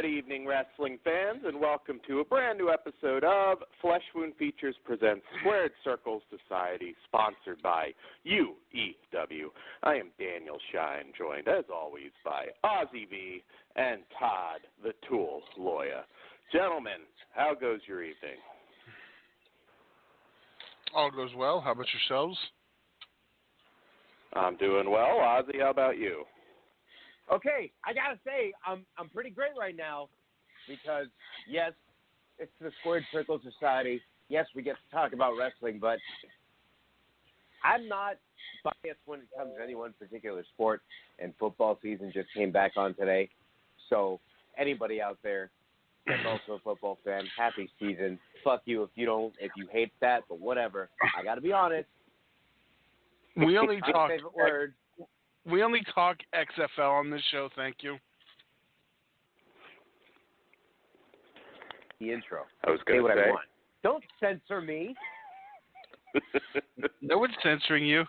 Good evening, wrestling fans, and welcome to a brand new episode of Flesh Wound Features presents Squared Circle Society, sponsored by UEW. I am Daniel Shine, joined as always by Ozzy V and Todd the Tool Lawyer. Gentlemen, how goes your evening? All goes well. How about yourselves? I'm doing well. Ozzy, how about you? Okay, I gotta say, I'm pretty great right now because, yes, it's the Squared Circle Society. Yes, we get to talk about wrestling, but I'm not biased when it comes to any one particular sport, and football season just came back on today. So anybody out there that's also a football fan, happy season. Fuck you if you hate that, but whatever. I gotta be honest. We only My talk favorite word. We only talk XFL on this show, thank you. The intro. I was going to what say. I want. Don't censor me. No one's censoring you,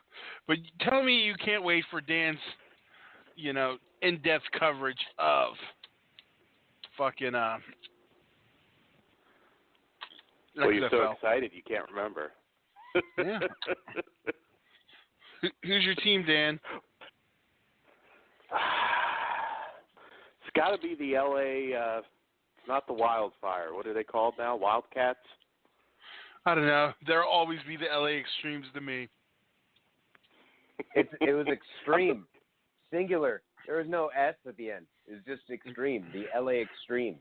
but tell me you can't wait for Dan's, in-depth coverage of fucking Well, XFL. you're so excited you can't remember. Yeah. Who's your team, Dan? It's got to be the LA, not the Wildfire. What are they called now? Wildcats? I don't know. There'll always be the LA Extremes to me. It was extreme, singular. There was no S at the end. It was just extreme. The LA Extreme.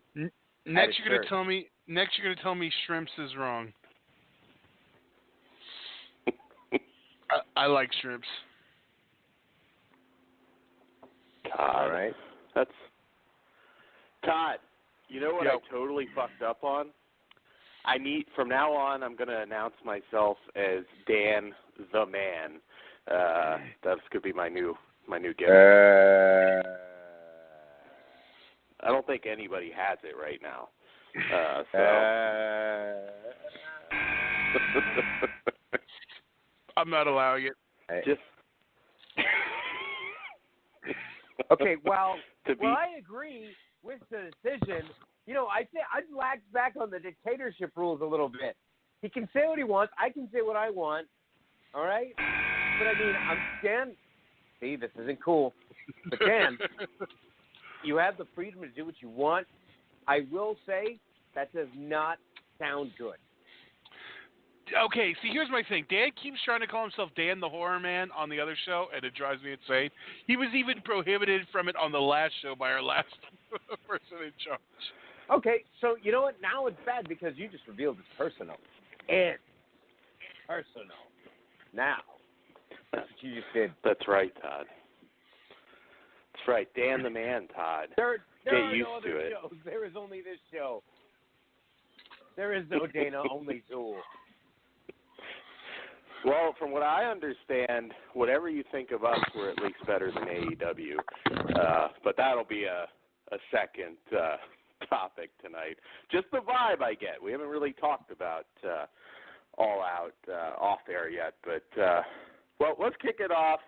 Next, you're gonna tell me Shrimps is wrong. I like Shrimps. Todd. All right. That's Todd. You know what Yep. I totally fucked up on? From now on, I'm going to announce myself as Dan the Man. That's going to be my new gimmick. I don't think anybody has it right now. I'm not allowing it. Just Okay, well, to be, I agree with the decision. I think I'd lax back on the dictatorship rules a little bit. He can say what he wants. I can say what I want. All right? But, I'm Dan. See, this isn't cool. But, Dan, you have the freedom to do what you want. I will say that does not sound good. Okay, see, here's my thing. Dan keeps trying to call himself Dan the Horror Man on the other show, and it drives me insane. He was even prohibited from it on the last show by our last person in charge. Okay, so you know what? Now it's bad because you just revealed it's personal. It's personal. Now, that's what you just did. that's right, Todd. That's right. Dan the Man, Todd. There Get are used no to other it. shows. There is only this show. There is no Dana, only Zool. Well, from what I understand, whatever you think of us, we're at least better than AEW. But that'll be a second topic tonight. Just the vibe I get. We haven't really talked about All Out off air yet. But, well, let's kick it off.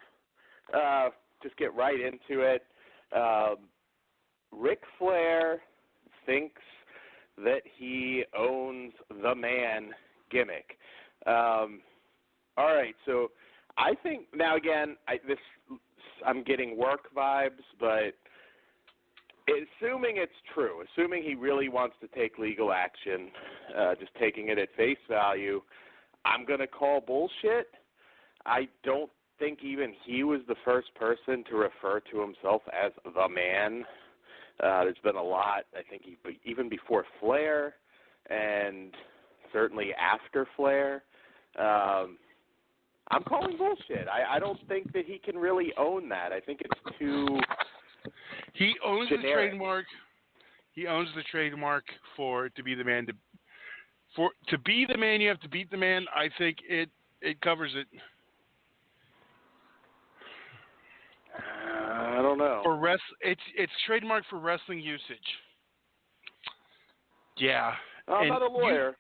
Just get right into it. Ric Flair thinks that he owns the man gimmick. All right, so I think now again, I'm getting work vibes, but assuming it's true, assuming he really wants to take legal action, just taking it at face value, I'm gonna call bullshit. I don't think even he was the first person to refer to himself as the man. There's been a lot, I think, even before Flair, and certainly after Flair. I'm calling bullshit. I don't think that he can really own that. I think it's too He owns generic. the trademark. He owns the trademark for to be the man. To be the man, you have to beat the man. I think it covers it. I don't know. It's trademark for wrestling usage. Yeah. I'm not a lawyer.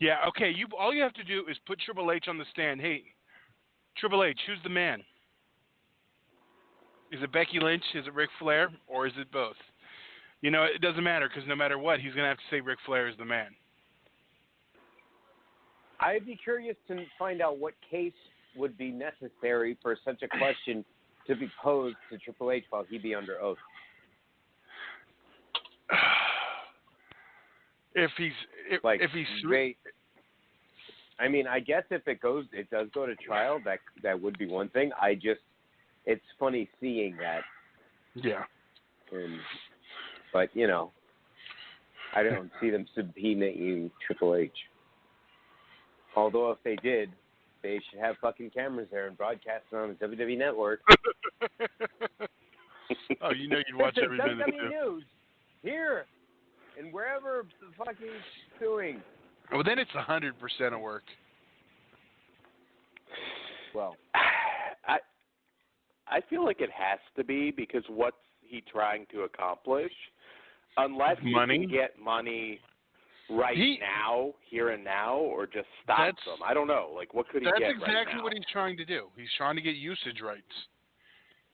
Yeah, okay. All you have to do is put Triple H on the stand. Hey, Triple H, who's the man? Is it Becky Lynch? Is it Ric Flair? Or is it both? You know, it doesn't matter because no matter what, he's going to have to say Ric Flair is the man. I'd be curious to find out what case would be necessary for such a question to be posed to Triple H while he be under oath. If he's I mean, I guess if it does go to trial, that would be one thing. It's funny seeing that. Yeah. But you know, I don't see them subpoenaing Triple H. Although if they did, they should have fucking cameras there and broadcast it on the WWE Network. Oh, you know you'd watch every minute. WWE News here and wherever the fuck he's suing. Well, then it's 100% of work. Well, I feel like it has to be because what's he trying to accomplish? Unless he can get money now, here and now, or just stop them. I don't know. Like, what could he get right now? That's exactly what he's trying to do. He's trying to get usage rights.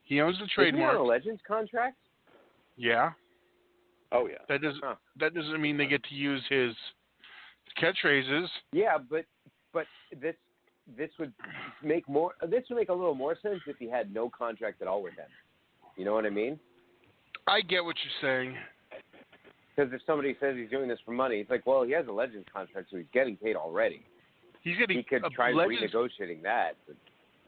He owns the trademark. Isn't he on a Legends contract? Yeah. Oh, yeah. That doesn't mean they get to use his catchphrases. Yeah, but this would make a little more sense if he had no contract at all with them. You know what I mean? I get what you're saying. Because if somebody says he's doing this for money, it's like, well, he has a Legends contract, so he's getting paid already. He could try renegotiating that. But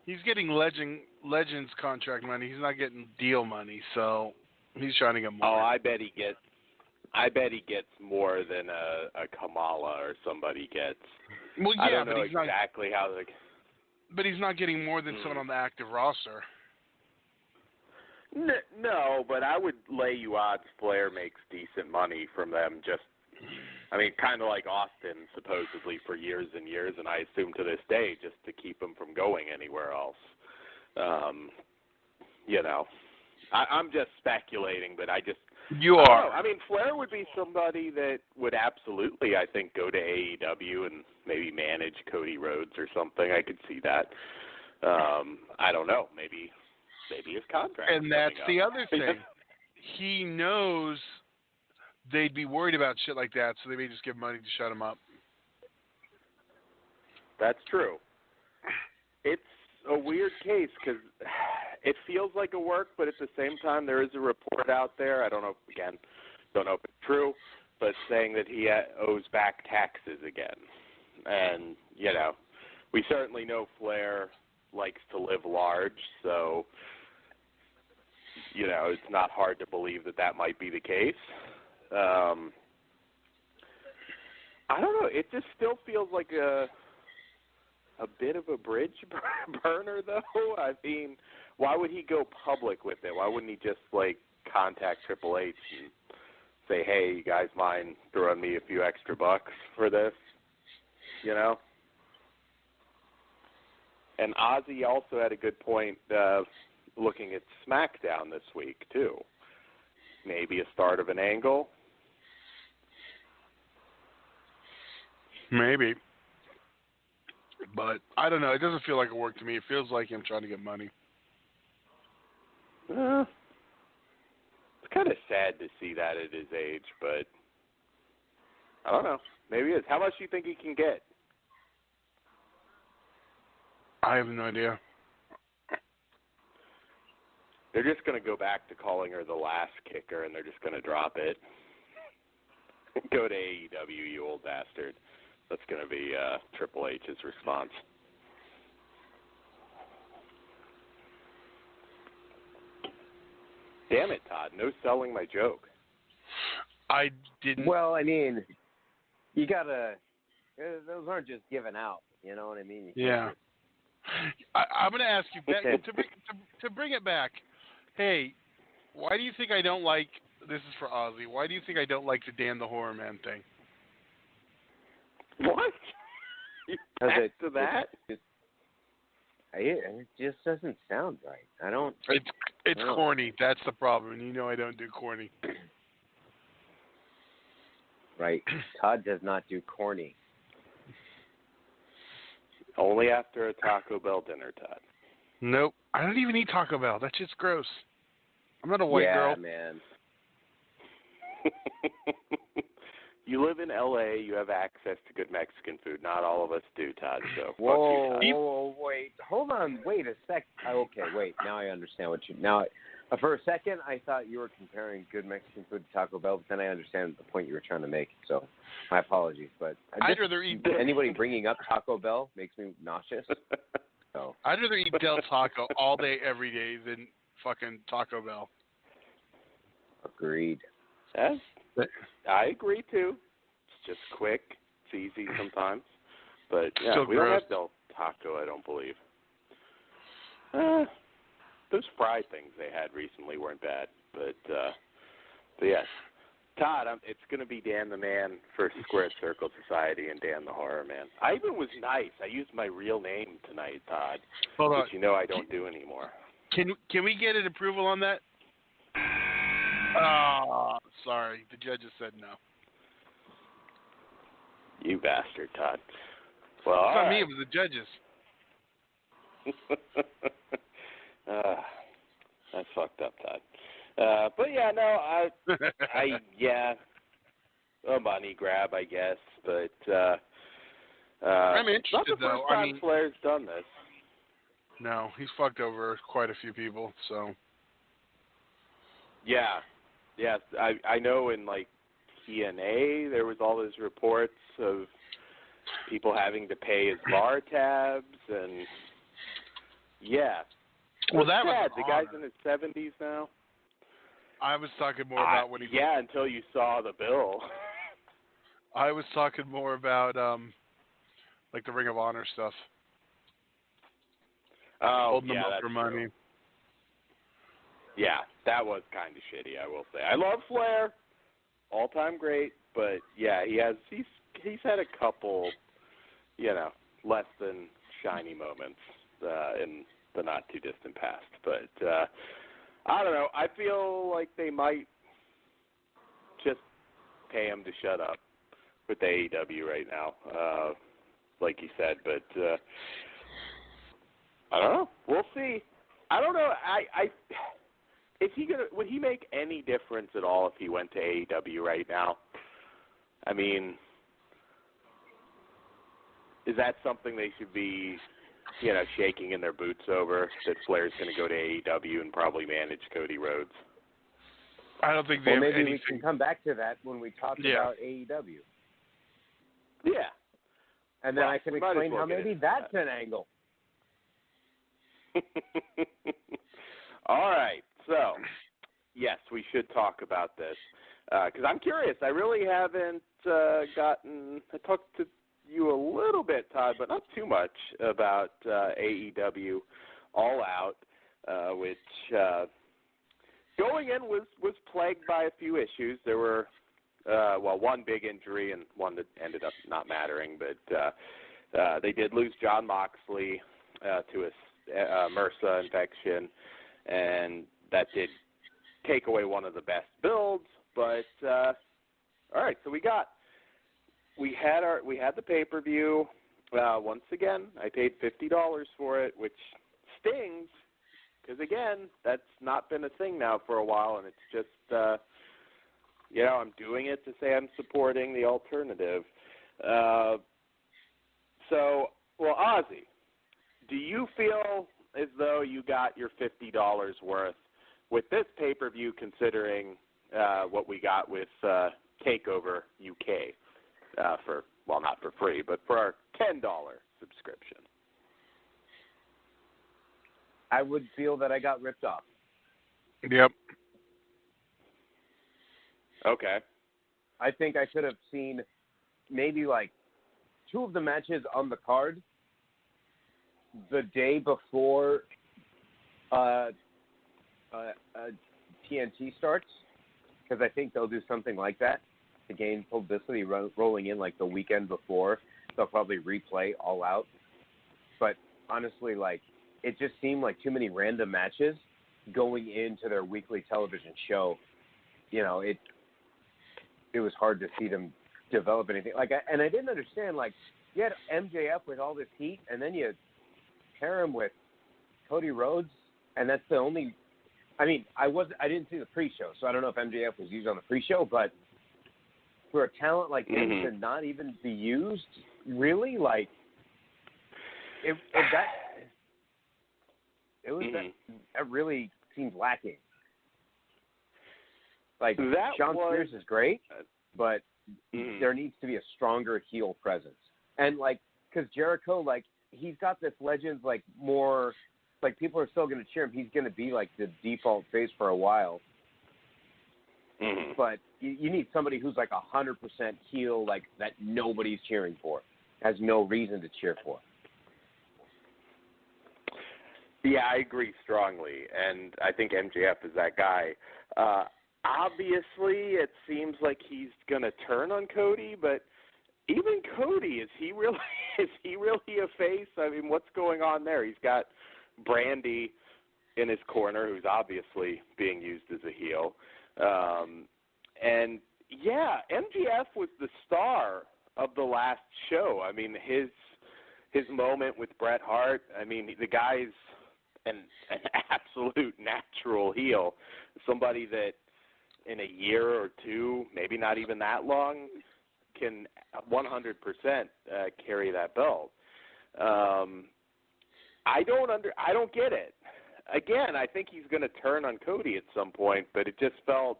he's getting Legends contract money. He's not getting deal money, so he's trying to get more. Oh, I bet he gets more than a Kamala or somebody gets. Well, yeah, I don't know but he's exactly not, how the. But he's not getting more than someone on the active roster. No, but I would lay you odds Flair makes decent money from them. Kind of like Austin supposedly for years and years, and I assume to this day just to keep him from going anywhere else. I'm just speculating, but You are. I mean, Flair would be somebody that would absolutely, I think, go to AEW and maybe manage Cody Rhodes or something. I could see that. I don't know. Maybe his contract. And that's the other thing. He knows they'd be worried about shit like that, so they may just give money to shut him up. That's true. It's a weird case because it feels like a work, but at the same time, there is a report out there. I don't know if it's true, but saying that he owes back taxes again. And, we certainly know Flair likes to live large, so, it's not hard to believe that might be the case. I don't know. It just still feels like a bit of a bridge burner, though. I mean, why would he go public with it? Why wouldn't he just, contact Triple H and say, hey, you guys mind throwing me a few extra bucks for this? And Ozzy also had a good point looking at SmackDown this week, too. Maybe a start of an angle. Maybe. But I don't know. It doesn't feel like a work to me. It feels like him trying to get money. It's kind of sad to see that at his age, but I don't know. Maybe it is. How much do you think he can get? I have no idea. They're just going to go back to calling her the last kicker, and they're just going to drop it. Go to AEW, you old bastard. That's going to be Triple H's response. Damn it, Todd. No selling my joke. I didn't. Well, I mean, you got to – those aren't just given out. You know what I mean? Yeah. I'm going to ask you, to bring it back, hey, why do you think I don't like – this is for Ozzy. Why do you think I don't like the Dan the Horror Man thing? What? Back to that? It just doesn't sound right. I don't. It's corny. That's the problem. You know I don't do corny. Right. Todd does not do corny. Only after a Taco Bell dinner, Todd. Nope. I don't even eat Taco Bell. That shit's gross. I'm not a white girl. Yeah, man. You live in L.A., you have access to good Mexican food. Not all of us do, Todd, so Whoa, fuck you, Todd. whoa, wait. Hold on. Wait a sec. Okay, wait. Now I understand what you... Now, for a second, I thought you were comparing good Mexican food to Taco Bell, but then I understand the point you were trying to make. So, my apologies. But I'd rather eat anybody bringing up Taco Bell makes me nauseous. So I'd rather eat Del Taco all day, every day than fucking Taco Bell. agreed. Yes, I agree, too. It's just quick. It's easy sometimes. But, yeah, Still we gross. don't have Del Taco, I don't believe. Those fried things they had recently weren't bad. But yes. Todd, it's going to be Dan the Man for Squared Circle Society and Dan the Horror Man. I even was nice. I used my real name tonight, Todd. Hold on. Which you know I don't do anymore. Can we get an approval on that? Oh, sorry. The judges said no. You bastard, Todd. Well, It's not all me. right. It was the judges. That's fucked up, Todd. But yeah, no, yeah, a money grab, I guess. But I'm not the interested, first though. time I mean, Flair's done this. no, he's fucked over quite a few people. So Yeah, yes, I know in like TNA there was all those reports of people having to pay his bar tabs and yeah. well, It's that was sad. an The guy's honor. in his 70s now. I was talking more about when he. Yeah, until you saw the bill. I was talking more about like the Ring of Honor stuff. Oh, Holding them yeah, up that's for money. true. Yeah, that was kind of shitty, I will say. I love Flair, all-time great, but yeah, he's had a couple, less than shiny moments in the not too distant past. But I don't know. I feel like they might just pay him to shut up with AEW right now, like you said. But I don't know. We'll see. I don't know. Would he make any difference at all if he went to AEW right now? I mean, is that something they should be, shaking in their boots over, that Flair's going to go to AEW and probably manage Cody Rhodes? I don't think they Well, have maybe anything. we can come back to that when we talk about AEW. Yeah. And then Well, I can we might as explain well how get maybe into that's that. an angle. All right. So, yes, we should talk about this because I'm curious. I really haven't I talked to you a little bit, Todd, but not too much about AEW All Out, which going in was plagued by a few issues. There were, one big injury and one that ended up not mattering, but they did lose Jon Moxley to a MRSA infection, and that did take away one of the best builds. But all right, so we had the pay-per-view. Once again, I paid $50 for it, which stings because again, that's not been a thing now for a while, and it's just I'm doing it to say I'm supporting the alternative. Well, Ozzy, do you feel as though you got your $50 worth with this pay-per-view, considering what we got with TakeOver UK not for free, but for our $10 subscription? I would feel that I got ripped off. Yep. Okay. I think I could have seen maybe like two of the matches on the card the day before TNT starts, because I think they'll do something like that to gain publicity rolling in like the weekend before. They'll probably replay All Out. But honestly, like, it just seemed like too many random matches going into their weekly television show. It was hard to see them develop anything. And I didn't understand, like, you had MJF with all this heat, and then you pair him with Cody Rhodes, and that's the only I mean, I didn't see the pre-show, so I don't know if MJF was used on the pre-show, but for a talent like him to not even be used, really, like, that really seems lacking. Like, Shawn Spears is great, but there needs to be a stronger heel presence. And, like, because Jericho, like, he's got this Legends, like, more, like, people are still going to cheer him. He's going to be, like, the default face for a while. But you need somebody who's, like, 100% heel, like, that nobody's cheering for, has no reason to cheer for. Yeah, I agree strongly, and I think MJF is that guy. Obviously, it seems like he's going to turn on Cody, but even Cody, is he really a face? I mean, what's going on there? He's got Brandy in his corner, who's obviously being used as a heel. And, yeah, MJF was the star of the last show. I mean, his moment with Bret Hart, I mean, the guy's an absolute natural heel, somebody that in a year or two, maybe not even that long, can 100% carry that belt. I don't get it. Again, I think he's going to turn on Cody at some point, but it just felt,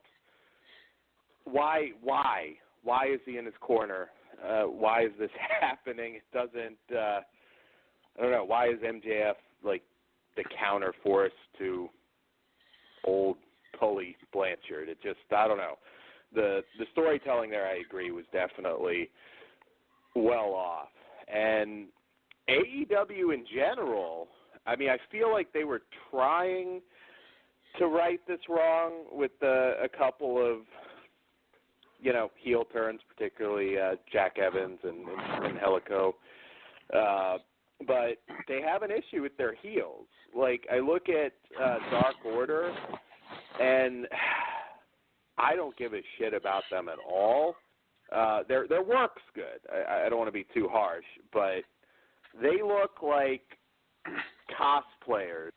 why is he in his corner? Why is this happening? It doesn't. I don't know. Why is MJF like the counter force to old Tully Blanchard? It just, I don't know. The storytelling there, I agree, was definitely well off. And AEW in general, I mean, I feel like they were trying to right this wrong with a couple of, heel turns, particularly Jack Evans and Angelico. But they have an issue with their heels. Like, I look at Dark Order, and I don't give a shit about them at all. Their work's good. I don't want to be too harsh, but they look like cosplayers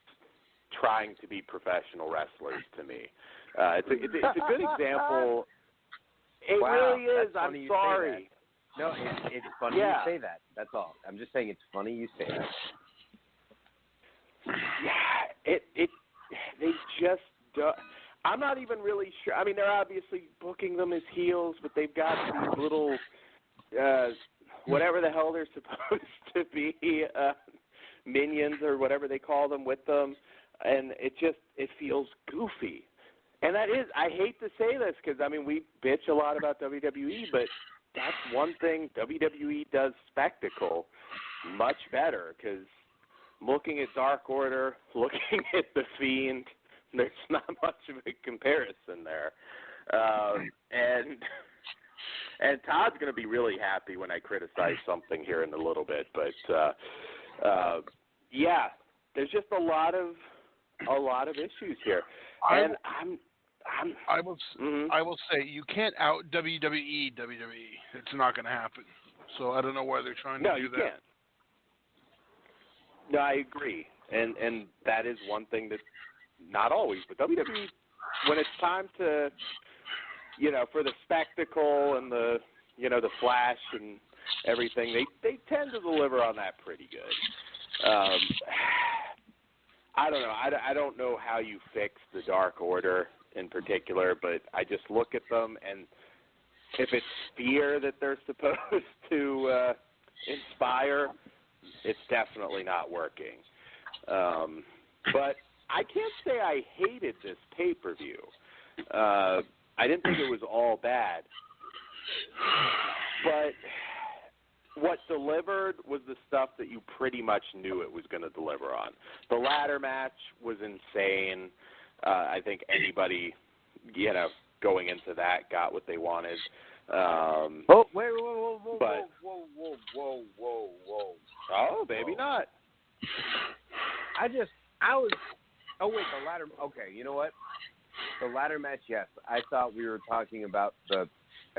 trying to be professional wrestlers to me. It's a good example. It really is. I'm sorry. No, it's funny you say that. That's all. I'm just saying it's funny you say that. Yeah, they just don't. I'm not even really sure. I mean, they're obviously booking them as heels, but they've got these little, whatever the hell they're supposed to be, minions or whatever they call them with them, and it feels goofy. And that is, I hate to say this because, I mean, we bitch a lot about WWE, but that's one thing WWE does spectacle much better, because looking at Dark Order, looking at The Fiend, there's not much of a comparison there. And Todd's going to be really happy when I criticize something here in a little bit. But, yeah, there's just a lot of issues here. And I will say you can't out WWE. It's not going to happen. So I don't know why they're trying to do that. Can't. No, I agree. And that is one thing that, not always, but WWE, when it's time to, for the spectacle and the, the flash and everything, they tend to deliver on that pretty good. I don't know. I don't know how you fix the Dark Order in particular, but I just look at them, and if it's fear that they're supposed to inspire, it's definitely not working. But I can't say I hated this pay-per-view. I didn't think it was all bad. But what delivered was the stuff that you pretty much knew it was going to deliver on. The ladder match was insane. I think anybody, going into that got what they wanted. Whoa. Oh, maybe not. The ladder. Okay, you know what? The ladder match, yes. I thought we were talking about I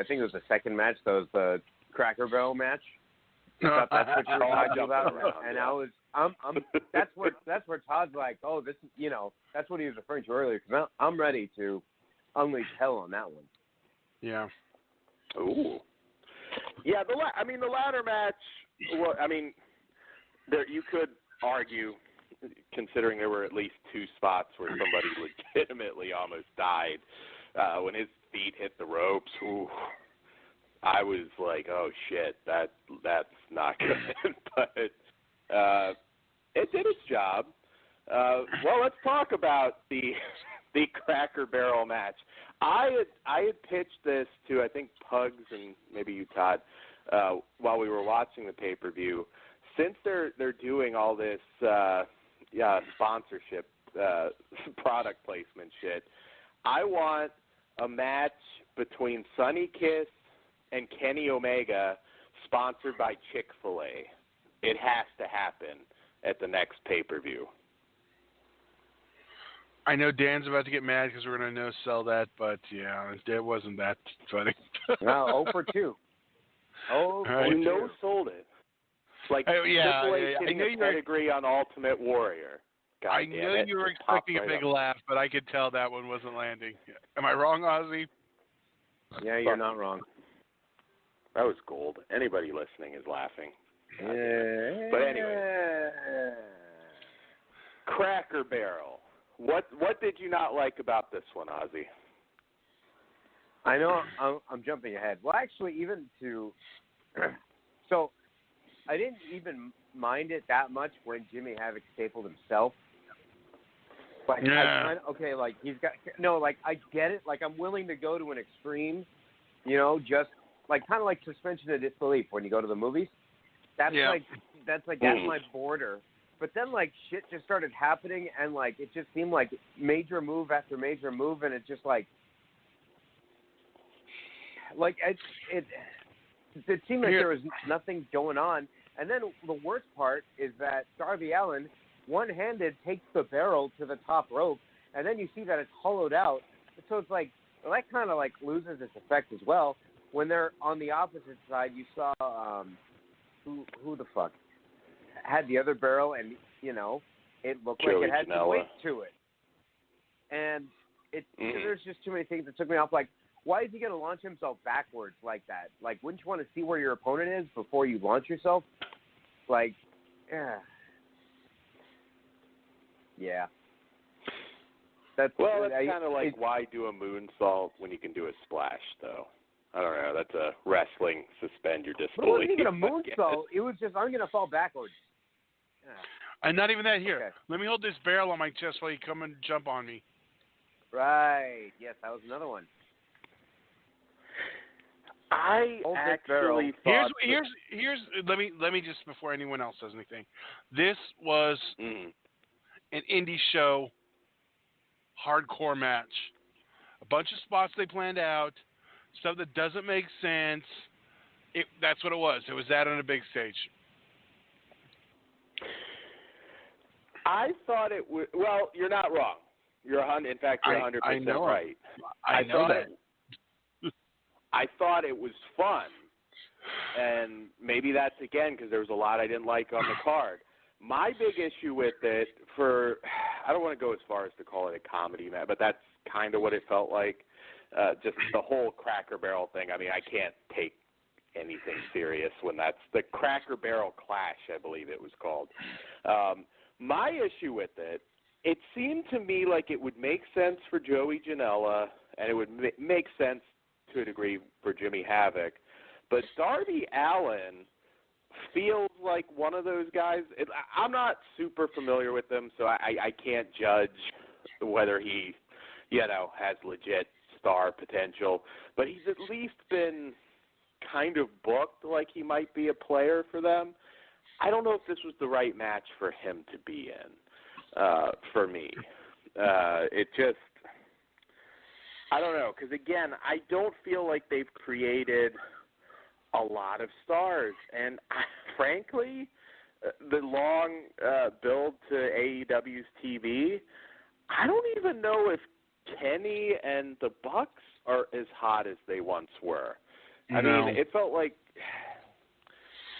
think it was the second match, the Cracker Barrel match. I thought that's what you were talking about. And I was That's where Todd's like, oh, this is, that's what he was referring to earlier. Because I'm ready to unleash hell on that one. Yeah. Ooh. Yeah, the ladder match. Well, there you could argue, considering there were at least two spots where somebody legitimately almost died when his feet hit the ropes. Ooh, I was like, oh shit, that's not good. But it did its job. Well, let's talk about the Cracker Barrel match. I had pitched this to, I think, Pugs and maybe you, Todd, while we were watching the pay-per-view. Since they're doing all this sponsorship, product placement shit, I want a match between Sonny Kiss and Kenny Omega sponsored by Chick-fil-A. It has to happen at the next pay-per-view. I know Dan's about to get mad because we're going to no-sell that, but yeah, it wasn't that funny. No, 0 for 2. Oh, right. You no-sold it. Like Triple H hitting a pedigree on Ultimate Warrior. God I know you were expecting a big laugh, but I could tell that one wasn't landing. Am I wrong, Ozzy? Yeah, you're not wrong. That was gold. Anybody listening is laughing. Yeah. But anyway, Cracker Barrel. What did you not like about this one, Ozzy? I know I'm jumping ahead. Well, actually, even so I didn't even mind it that much when Jimmy Havoc stapled himself. Like, yeah. He's got I get it. Like, I'm willing to go to an extreme, just like kind of like suspension of disbelief when you go to the movies. That's that's my border. But then, shit just started happening, and, it just seemed like major move after major move, and it just, it seemed like there was nothing going on. And then the worst part is that Darby Allin, one-handed, takes the barrel to the top rope, and then you see that it's hollowed out. So it's that kind of, loses its effect as well. When they're on the opposite side, you saw, who the fuck had the other barrel, and it looked Joey like it had Janela. some weight to it, and there's just too many things that took me off. Like, why is he going to launch himself backwards like that? Like, wouldn't you want to see where your opponent is before you launch yourself? Yeah. That's kind of like why do a moonsault when you can do a splash, though. I don't know. That's a wrestling suspend your disbelief. But it wasn't even a moonsault. It was just, I'm going to fall backwards. And not even that. Here, okay. Let me hold this barrel on my chest while you come and jump on me. Right. Yes, that was another one. I actually thought here's let me just, before anyone else says anything. This was an indie show hardcore match. A bunch of spots they planned out, stuff that doesn't make sense. That's what it was. It was that on a big stage. I thought it would. Well, you're not wrong. You're 100%. In fact, you're 100% right. I know that. I thought it was fun, and maybe that's again because there was a lot I didn't like on the card. My big issue with it, I don't want to go as far as to call it a comedy match, but that's kind of what it felt like. Just the whole Cracker Barrel thing. I mean, I can't take anything serious when that's the Cracker Barrel Clash, I believe it was called. My issue with it, it seemed to me like it would make sense for Joey Janela, and it would make sense to a degree for Jimmy Havoc. But Darby Allin feels like one of those guys. I'm not super familiar with him, so I can't judge whether he, has legit star potential. But he's at least been kind of booked like he might be a player for them. I don't know if this was the right match for him to be in, for me. It just, I don't know, because again, I don't feel like they've created a lot of stars. And frankly, the long build to AEW's TV, I don't even know if Kenny and the Bucks are as hot as they once were. I mean, it felt like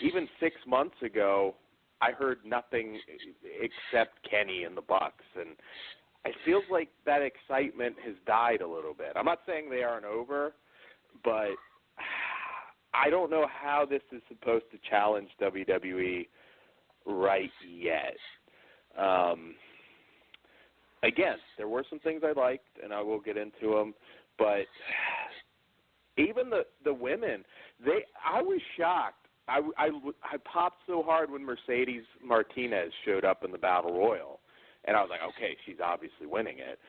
even 6 months ago, I heard nothing except Kenny and the Bucks, and it feels like that excitement has died a little bit. I'm not saying they aren't over, but I don't know how this is supposed to challenge WWE right yet. Again, there were some things I liked, and I will get into them, but even the women, I was shocked. I popped so hard when Mercedes Martinez showed up in the Battle Royal, and I was like, okay, she's obviously winning it,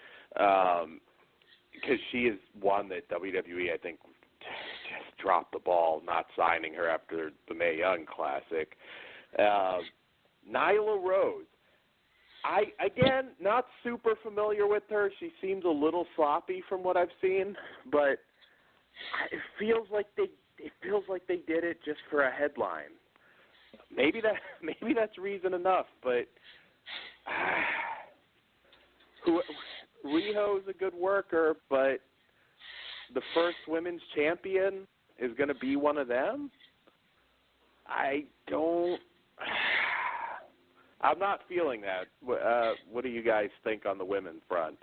because she is one that WWE, I think, just dropped the ball not signing her after the Mae Young Classic. Nyla Rose. Again, not super familiar with her. She seems a little sloppy from what I've seen, but it feels like they did it just for a headline. Maybe that's reason enough, but Riho's a good worker, but the first women's champion is going to be one of them? I'm not feeling that. What do you guys think on the women's front?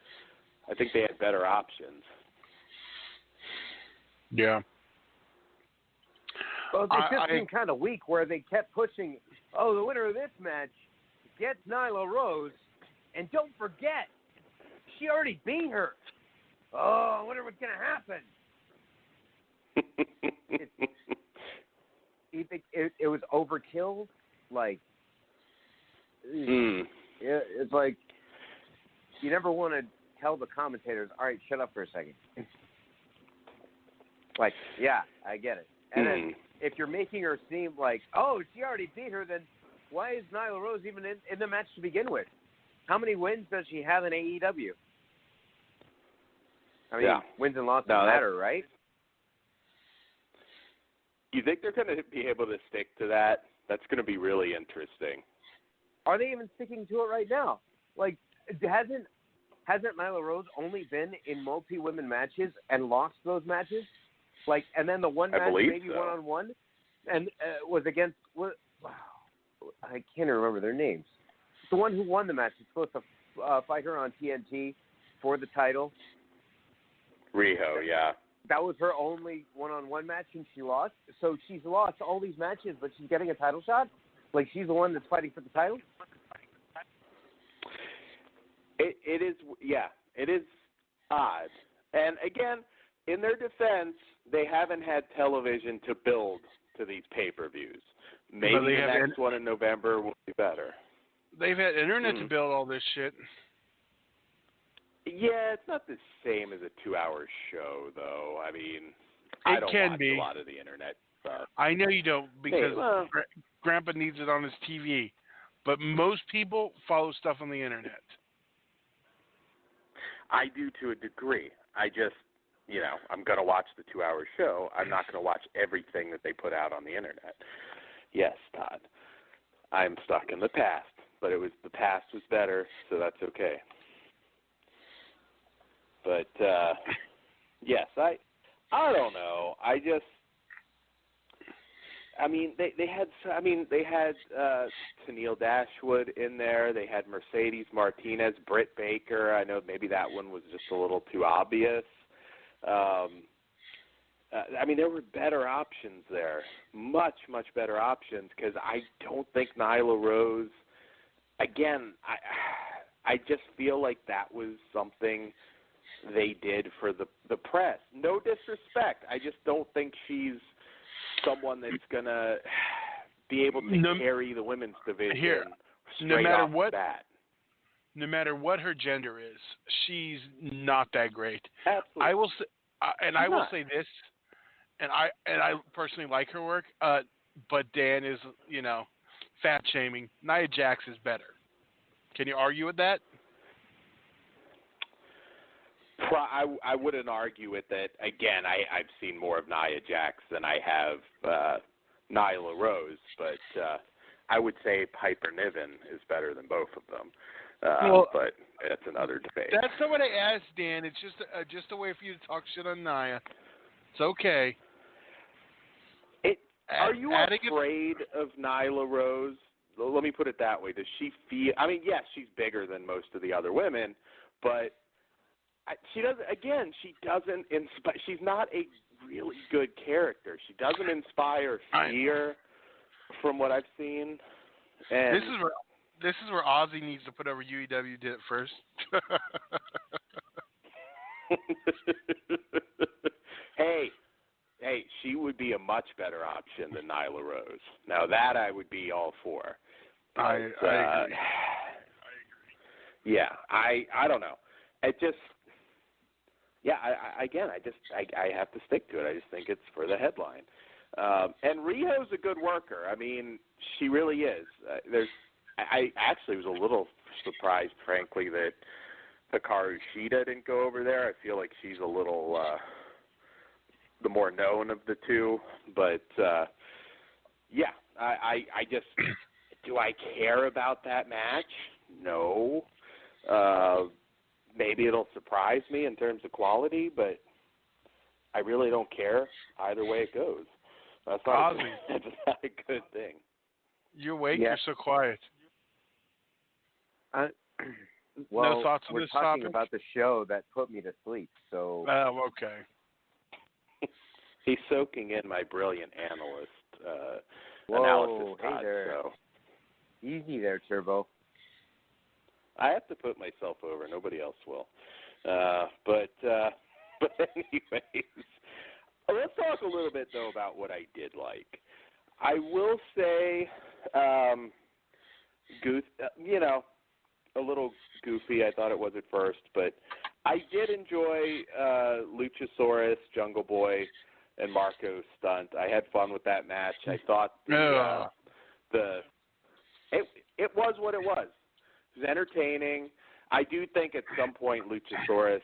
I think they had better options. Yeah. Well, it just seemed kind of weak where they kept pushing, the winner of this match gets Nyla Rose, and don't forget, she already beat her. Oh, I wonder what's going to happen. You think it was overkill? Like, it's like you never want to tell the commentators, all right, shut up for a second. Like, yeah, I get it. And then if you're making her seem like, she already beat her, then why is Nyla Rose even in the match to begin with? How many wins does she have in AEW? I mean, wins and losses matter, right? You think they're going to be able to stick to that? That's going to be really interesting. Are they even sticking to it right now? Like, hasn't Nyla Rose only been in multi-women matches and lost those matches? Like, and then the one match, maybe so. one-on-one, and was against, I can't remember their names. The one who won the match is supposed to fight her on TNT for the title. Riho, yeah. That was her only one-on-one match, and she lost. So she's lost all these matches, but she's getting a title shot? Like, she's the one that's fighting for the title? It is, it is odd. And again, in their defense, they haven't had television to build to these pay-per-views. Maybe the next one in November will be better. They've had internet to build all this shit. Yeah, it's not the same as a 2-hour show, though. I mean, I don't watch a lot of the internet stuff. I know you don't, because Grandpa needs it on his TV. But most people follow stuff on the internet. I do to a degree. I just, I'm going to watch the 2-hour show. I'm not going to watch everything that they put out on the internet. Yes, Todd. I'm stuck in the past, but the past was better, so that's okay. But yes, I don't know. They had Tennille Dashwood in there. They had Mercedes Martinez, Britt Baker. I know maybe that one was just a little too obvious. There were better options there, much, much better options, because I don't think Nyla Rose, again, I just feel like that was something they did for the press. No disrespect. I just don't think she's someone that's going to be able to carry the women's division straight off the bat. No matter what her gender is, she's not that great. Absolutely. I will say, I will say this, and I personally like her work, but Dan is, fat shaming. Nia Jax is better. Can you argue with that? I wouldn't argue with it. Again, I've seen more of Nia Jax than I have Nyla Rose, but I would say Piper Niven is better than both of them. But that's another debate. That's not what I asked, Dan. It's just a way for you to talk shit on Nia. It's okay. Are you afraid of Nyla Rose let me put it that way. Does she feel? I mean, yes, she's bigger than most of the other women, but she doesn't. Again, she doesn't inspire. She's not a really good character. She doesn't inspire fear, from what I've seen. And this is where Ozzy needs to put over UEW did it first. Hey, she would be a much better option than Nyla Rose. Now that I would be all for. But, I agree. Yeah, I don't know. It just, yeah, I have to stick to it. I just think it's for the headline. And Riho's a good worker. I mean, she really is. I actually was a little surprised, frankly, that Hikaru Shida didn't go over there. I feel like she's a little the more known of the two. But, yeah, I just, do I care about that match? No. Maybe it'll surprise me in terms of quality, but I really don't care either way it goes. That's not a good thing. You're awake. You're so quiet. Well, no thoughts on we're this talking topic? about the show that put me to sleep. So. Oh, okay. He's soaking in my brilliant analyst Whoa, analysis. Hey there. So. Easy there, Turbo. I have to put myself over. Nobody else will. But anyways, let's talk a little bit, though, about what I did like. I will say, a little goofy, I thought it was at first, but I did enjoy Luchasaurus, Jungle Boy, and Marco Stunt. I had fun with that match. I thought it was what it was. It was entertaining. I do think at some point Luchasaurus,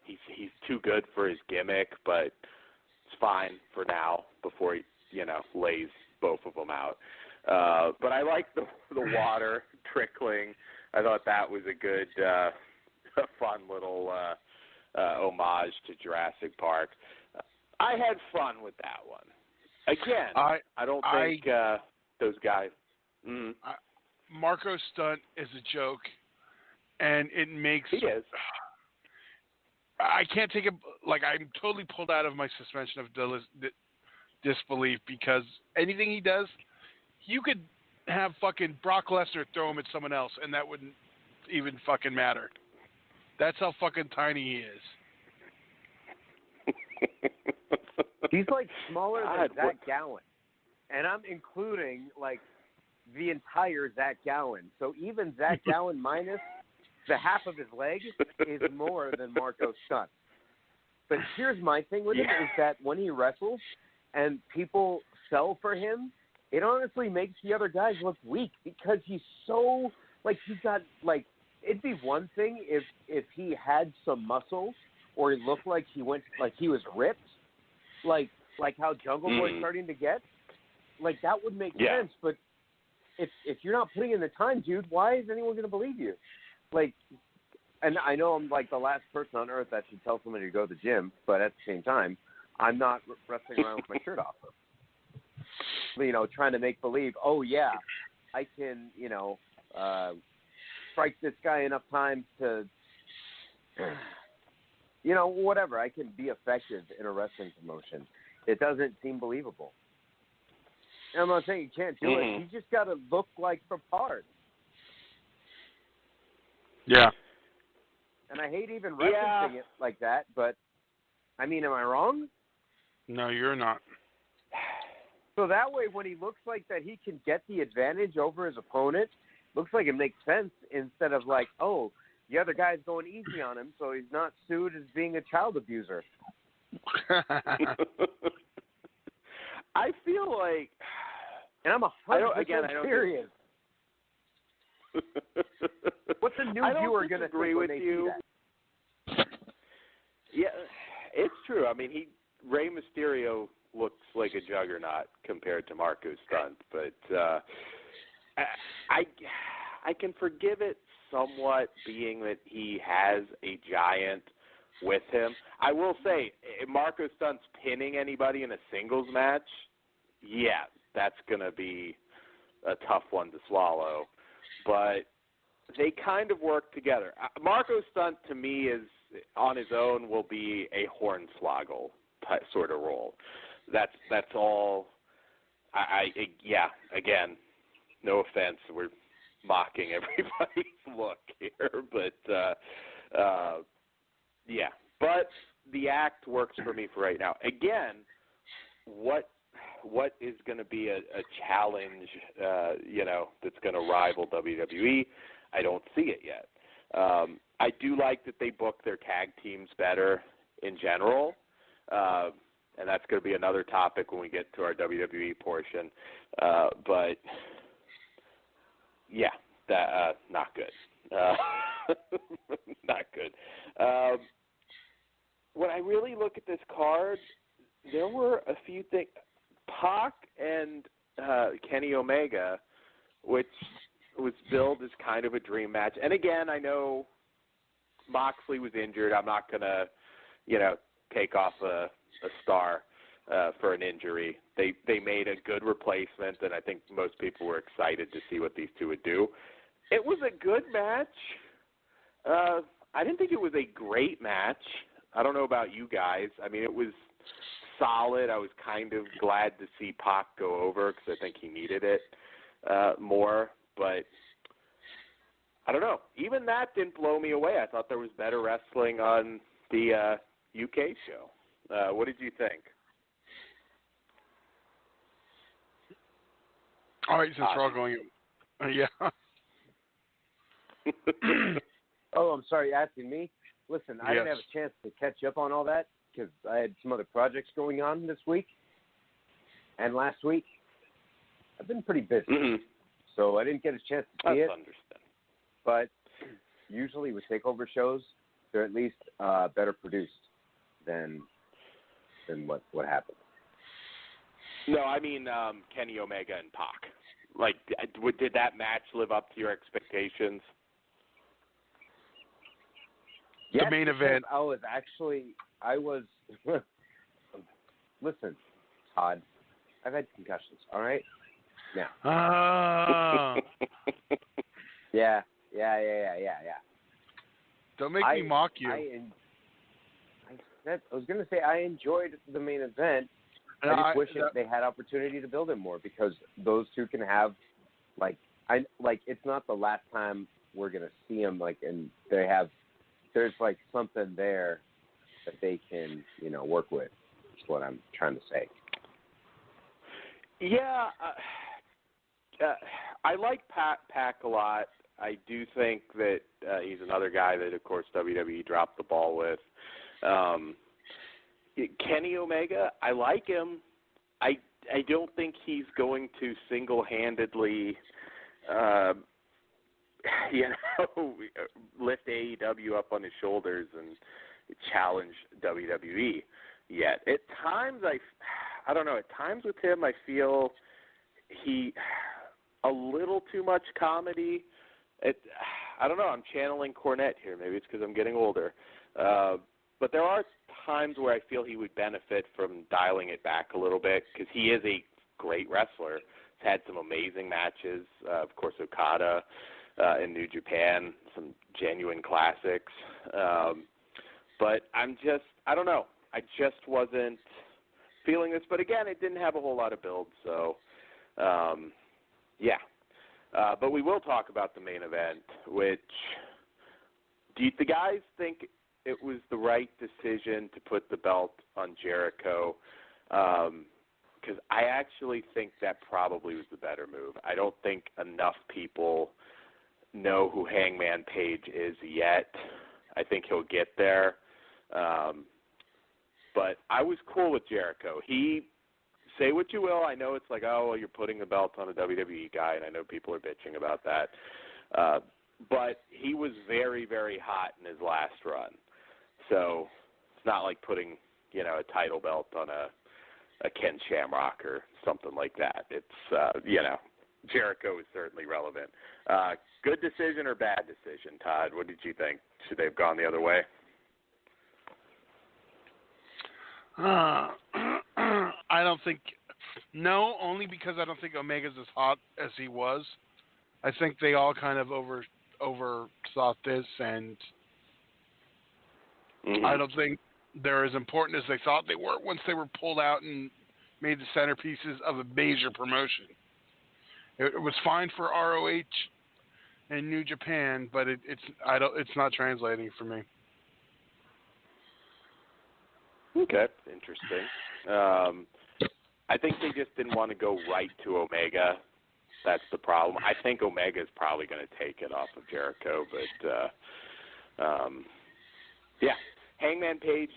he's too good for his gimmick, but it's fine for now before he, lays both of them out. But I like the water trickling. I thought that was a good, fun little homage to Jurassic Park. I had fun with that one. Again, I don't think those guys. Marco Stunt is a joke, and it makes. He is. I can't take it. Like, I'm totally pulled out of my suspension of disbelief because anything he does, you could have fucking Brock Lesnar throw him at someone else, and that wouldn't even fucking matter. That's how fucking tiny he is. He's like smaller than Zach Gowen, and I'm including like the entire Zach Gowen. So even Zach Gowen minus the half of his leg is more than Marco Stunt. But here's my thing with him is that when he wrestles and people sell for him, it honestly makes the other guys look weak because he's so like he's got like it'd be one thing if he had some muscle or he looked like he was ripped, like how Jungle Boy's starting to get. Like that would make sense, but if you're not putting in the time, dude, why is anyone going to believe you? Like, and I know I'm like the last person on earth that should tell somebody to go to the gym, but at the same time, I'm not wrestling around with my shirt off. Trying to make believe, oh yeah, I can, strike this guy enough times to, whatever. I can be effective in a wrestling promotion. It doesn't seem believable. And I'm not saying you can't do it. You just got to look like the part. Yeah. And I hate even referencing it like that, but, I mean, am I wrong? No, you're not. So that way, when he looks like that he can get the advantage over his opponent, looks like it makes sense instead of like, oh, the other guy's going easy on him, so he's not sued as being a child abuser. I feel like, and I'm 100% serious. What's a new viewer going to agree with you? Yeah, it's true. I mean, Rey Mysterio looks like a juggernaut compared to Marco Stunt, but I can forgive it somewhat, being that he has a giant with him. I will say, if Marco Stunt's pinning anybody in a singles match, yeah, that's going to be a tough one to swallow. But they kind of work together. Marco Stunt, to me, is on his own will be a Hornswoggle type sort of role. That's all. Yeah. Again, no offense, we're mocking everybody's look here, but yeah. But the act works for me for right now. Again, what is going to be a challenge, that's going to rival WWE? I don't see it yet. I do like that they book their tag teams better in general, and that's going to be another topic when we get to our WWE portion. But yeah, that not good. Not good. When I really look at this card, there were a few things. Pac and Kenny Omega, which was billed as kind of a dream match. And again, I know Moxley was injured. I'm not going to, take off a star for an injury. They made a good replacement, and I think most people were excited to see what these two would do. It was a good match. I didn't think it was a great match. I don't know about you guys. I mean, it was solid. I was kind of glad to see Pac go over because I think he needed it more. But I don't know. Even that didn't blow me away. I thought there was better wrestling on the UK show. What did you think? All right, since we're all going, yeah. Oh, I'm sorry, asking me. Listen, I didn't Yes. have a chance to catch up on all that because I had some other projects going on this week and last week. I've been pretty busy, so I didn't get a chance to see it. Understand. But usually with takeover shows, they're at least better produced than what happened. No, I mean Kenny Omega and Pac. Like, did that match live up to your expectations? The Yes, main event. I was listen, Todd, I've had concussions, all right? Now. Ah. Yeah. Don't make me mock you. I was going to say I enjoyed the main event. I just wish they had opportunity to build it more because those two can have, it's not the last time we're going to see them, and there's something there that they can, work with. That's what I'm trying to say. Yeah, I like Pac a lot. I do think that he's another guy that, of course, WWE dropped the ball with. Kenny Omega, I like him. I don't think he's going to single-handedly, lift AEW up on his shoulders and challenge WWE yet. At times, I don't know. At times with him, I feel he a little too much comedy. I don't know. I'm channeling Cornette here. Maybe it's because I'm getting older. But there are times where I feel he would benefit from dialing it back a little bit because he is a great wrestler. He's had some amazing matches. Of course, Okada in New Japan, some genuine classics. But I don't know. I just wasn't feeling this. But again, it didn't have a whole lot of build. So, yeah. But we will talk about the main event, which do the guys think it was the right decision to put the belt on Jericho? Because I actually think that probably was the better move. I don't think enough people know who Hangman Page is yet. I think he'll get there. But I was cool with Jericho. Say what you will. I know it's like, oh, well, you're putting the belt on a WWE guy, and I know people are bitching about that. But he was very, very hot in his last run. So it's not like putting, a title belt on a Ken Shamrock or something like that. It's, Jericho is certainly relevant. Good decision or bad decision, Todd? What did you think? Should they have gone the other way? I don't think No, only because I don't think Omega's as hot as he was. I think they all kind of overthought this, and I don't think they're as important as they thought they were once they were pulled out and made the centerpieces of a major promotion. It was fine for ROH and New Japan, but it's not translating for me. Okay, interesting. I think they just didn't want to go right to Omega. That's the problem. I think Omega is probably going to take it off of Jericho, but yeah, Hangman Page.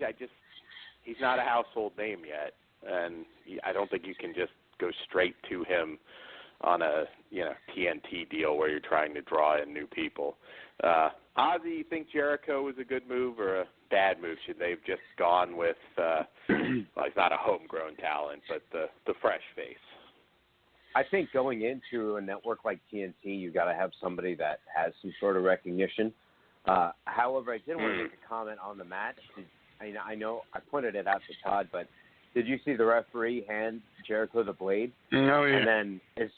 He's not a household name yet, and I don't think you can just go straight to him on a TNT deal where you're trying to draw in new people. Ozzy, you think Jericho was a good move or a bad move? Should they have just gone with well, he's not a homegrown talent, but the fresh face? I think going into a network like TNT, you got to have somebody that has some sort of recognition. However, I did want to make a comment on the match. I know I pointed it out to Todd, but did you see the referee hand Jericho the blade? Oh, yeah. And then as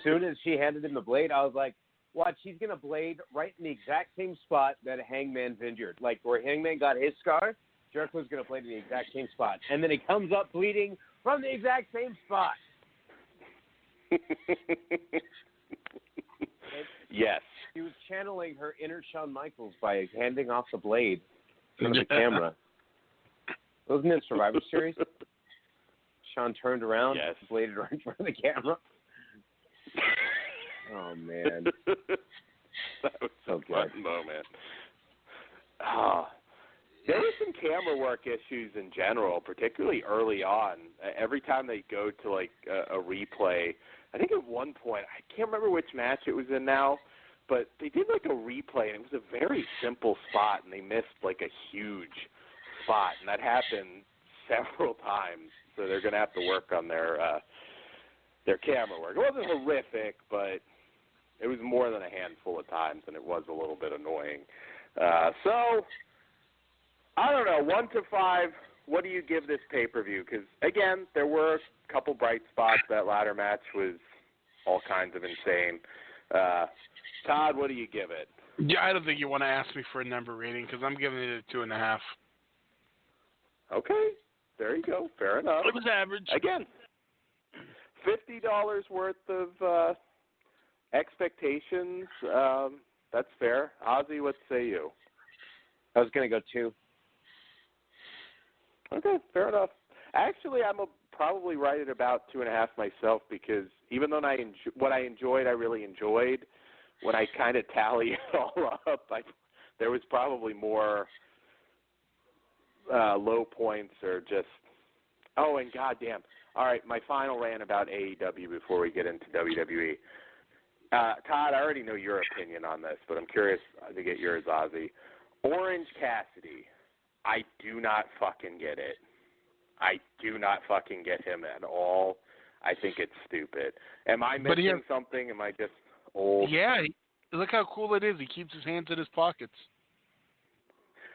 soon as she handed him the blade, I was like, watch, he's going to blade right in the exact same spot that Hangman's injured. Like where Hangman got his scar, Jericho's going to blade in the exact same spot. And then he comes up bleeding from the exact same spot. Yes. She was channeling her inner Shawn Michaels by handing off the blade in front of the camera. Wasn't it Survivor Series? Shawn turned around, bladed right in front of the camera. Oh, man. That was so a fun moment. There were some camera work issues in general, particularly early on. Every time they go to, like, a replay, I think at one point, I can't remember which match it was in now, but they did, like, a replay, and it was a very simple spot, and they missed, like, a huge spot, and that happened several times, so they're going to have to work on their camera work. It wasn't horrific, but it was more than a handful of times, and it was a little bit annoying. So, I don't know, 1 to 5, what do you give this pay-per-view? Because, again, there were a couple bright spots. That ladder match was all kinds of insane. Todd, what do you give it? Yeah, I don't think you want to ask me for a number rating because I'm giving it a 2.5. Okay, there you go. Fair enough. It was average. Again, $50 worth of expectations. That's fair. Ozzy, what say you? I was going to go 2. Okay, fair enough. Actually, I'm probably right at about 2.5 myself because even though what I enjoyed, I really enjoyed. When I kind of tally it all up, there was probably more low points or just, oh, and goddamn. All right, my final rant about AEW before we get into WWE. Todd, I already know your opinion on this, but I'm curious to get yours, Ozzy. Orange Cassidy, I do not fucking get it. I do not fucking get him at all. I think it's stupid. Am I missing something? Am I just old? Yeah, look how cool it is. He keeps his hands in his pockets.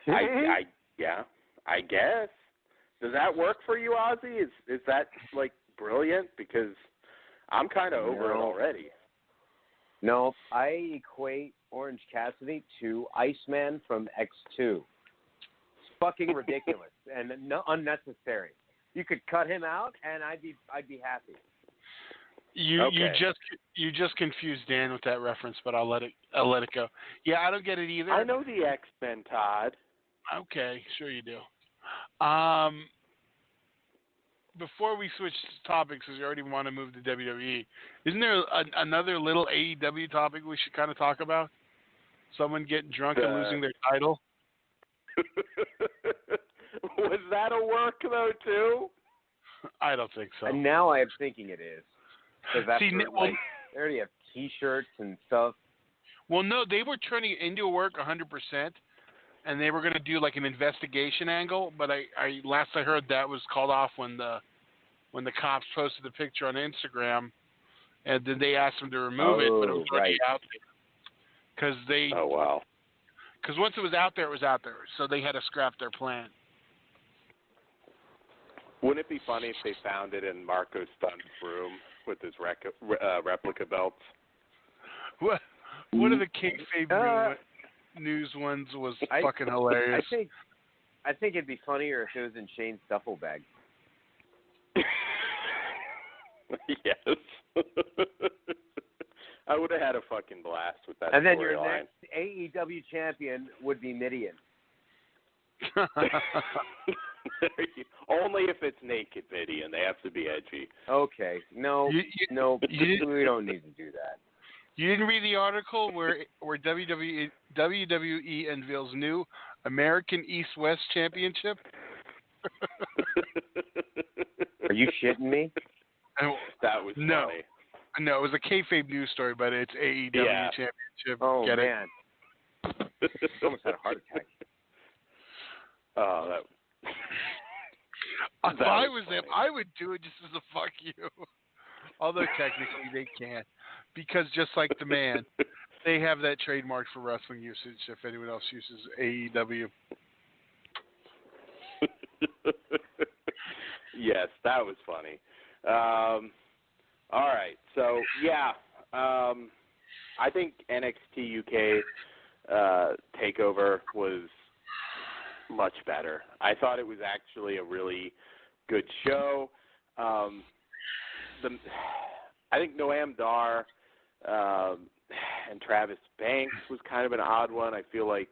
Yeah, I guess. Does that work for you, Ozzy? Is that, like, brilliant? Because I'm kind of over it already. No, I equate Orange Cassidy to Iceman from X2. It's fucking ridiculous and unnecessary. You could cut him out, and I'd be happy. You just confused Dan with that reference, but I'll let it go. Yeah, I don't get it either. I know the X-Men, Todd. Okay, sure you do. Before we switch topics, because we already want to move to WWE, isn't there another little AEW topic we should kind of talk about? Someone getting drunk and losing their title? Was that a work, though, too? I don't think so. And now I am thinking it is. Because they already have T-shirts and stuff. Well, no, they were turning it into work 100%, and they were going to do like an investigation angle. But last I heard that was called off when the cops posted the picture on Instagram, and then they asked them to remove it, but it was already out there. Oh wow. Because once it was out there, it was out there. So they had to scrap their plan. Wouldn't it be funny if they found it in Marco Stunt's room with his replica belts? What? One of the kayfabe news ones was fucking hilarious. I think it'd be funnier if it was in Shane's duffel bag. Yes. I would have had a fucking blast with that. And then your storyline. next AEW champion would be Midian. Only if it's naked Midian. They have to be edgy. Okay. No, we don't need to do that. You didn't read the article where WWE unveils new American East-West Championship? Are you shitting me? That was funny. No, it was a kayfabe news story, but it's AEW Championship. Oh, Get man. it? Almost had a heart attack. Oh, if I was them, I would do it just as a fuck you. Although technically they can't. Because just like the man, they have that trademark for wrestling usage if anyone else uses AEW. Yes, that was funny. All right, so I think NXT UK TakeOver was much better. I thought it was actually a really good show. I think Noam Dar and Travis Banks was kind of an odd one. I feel like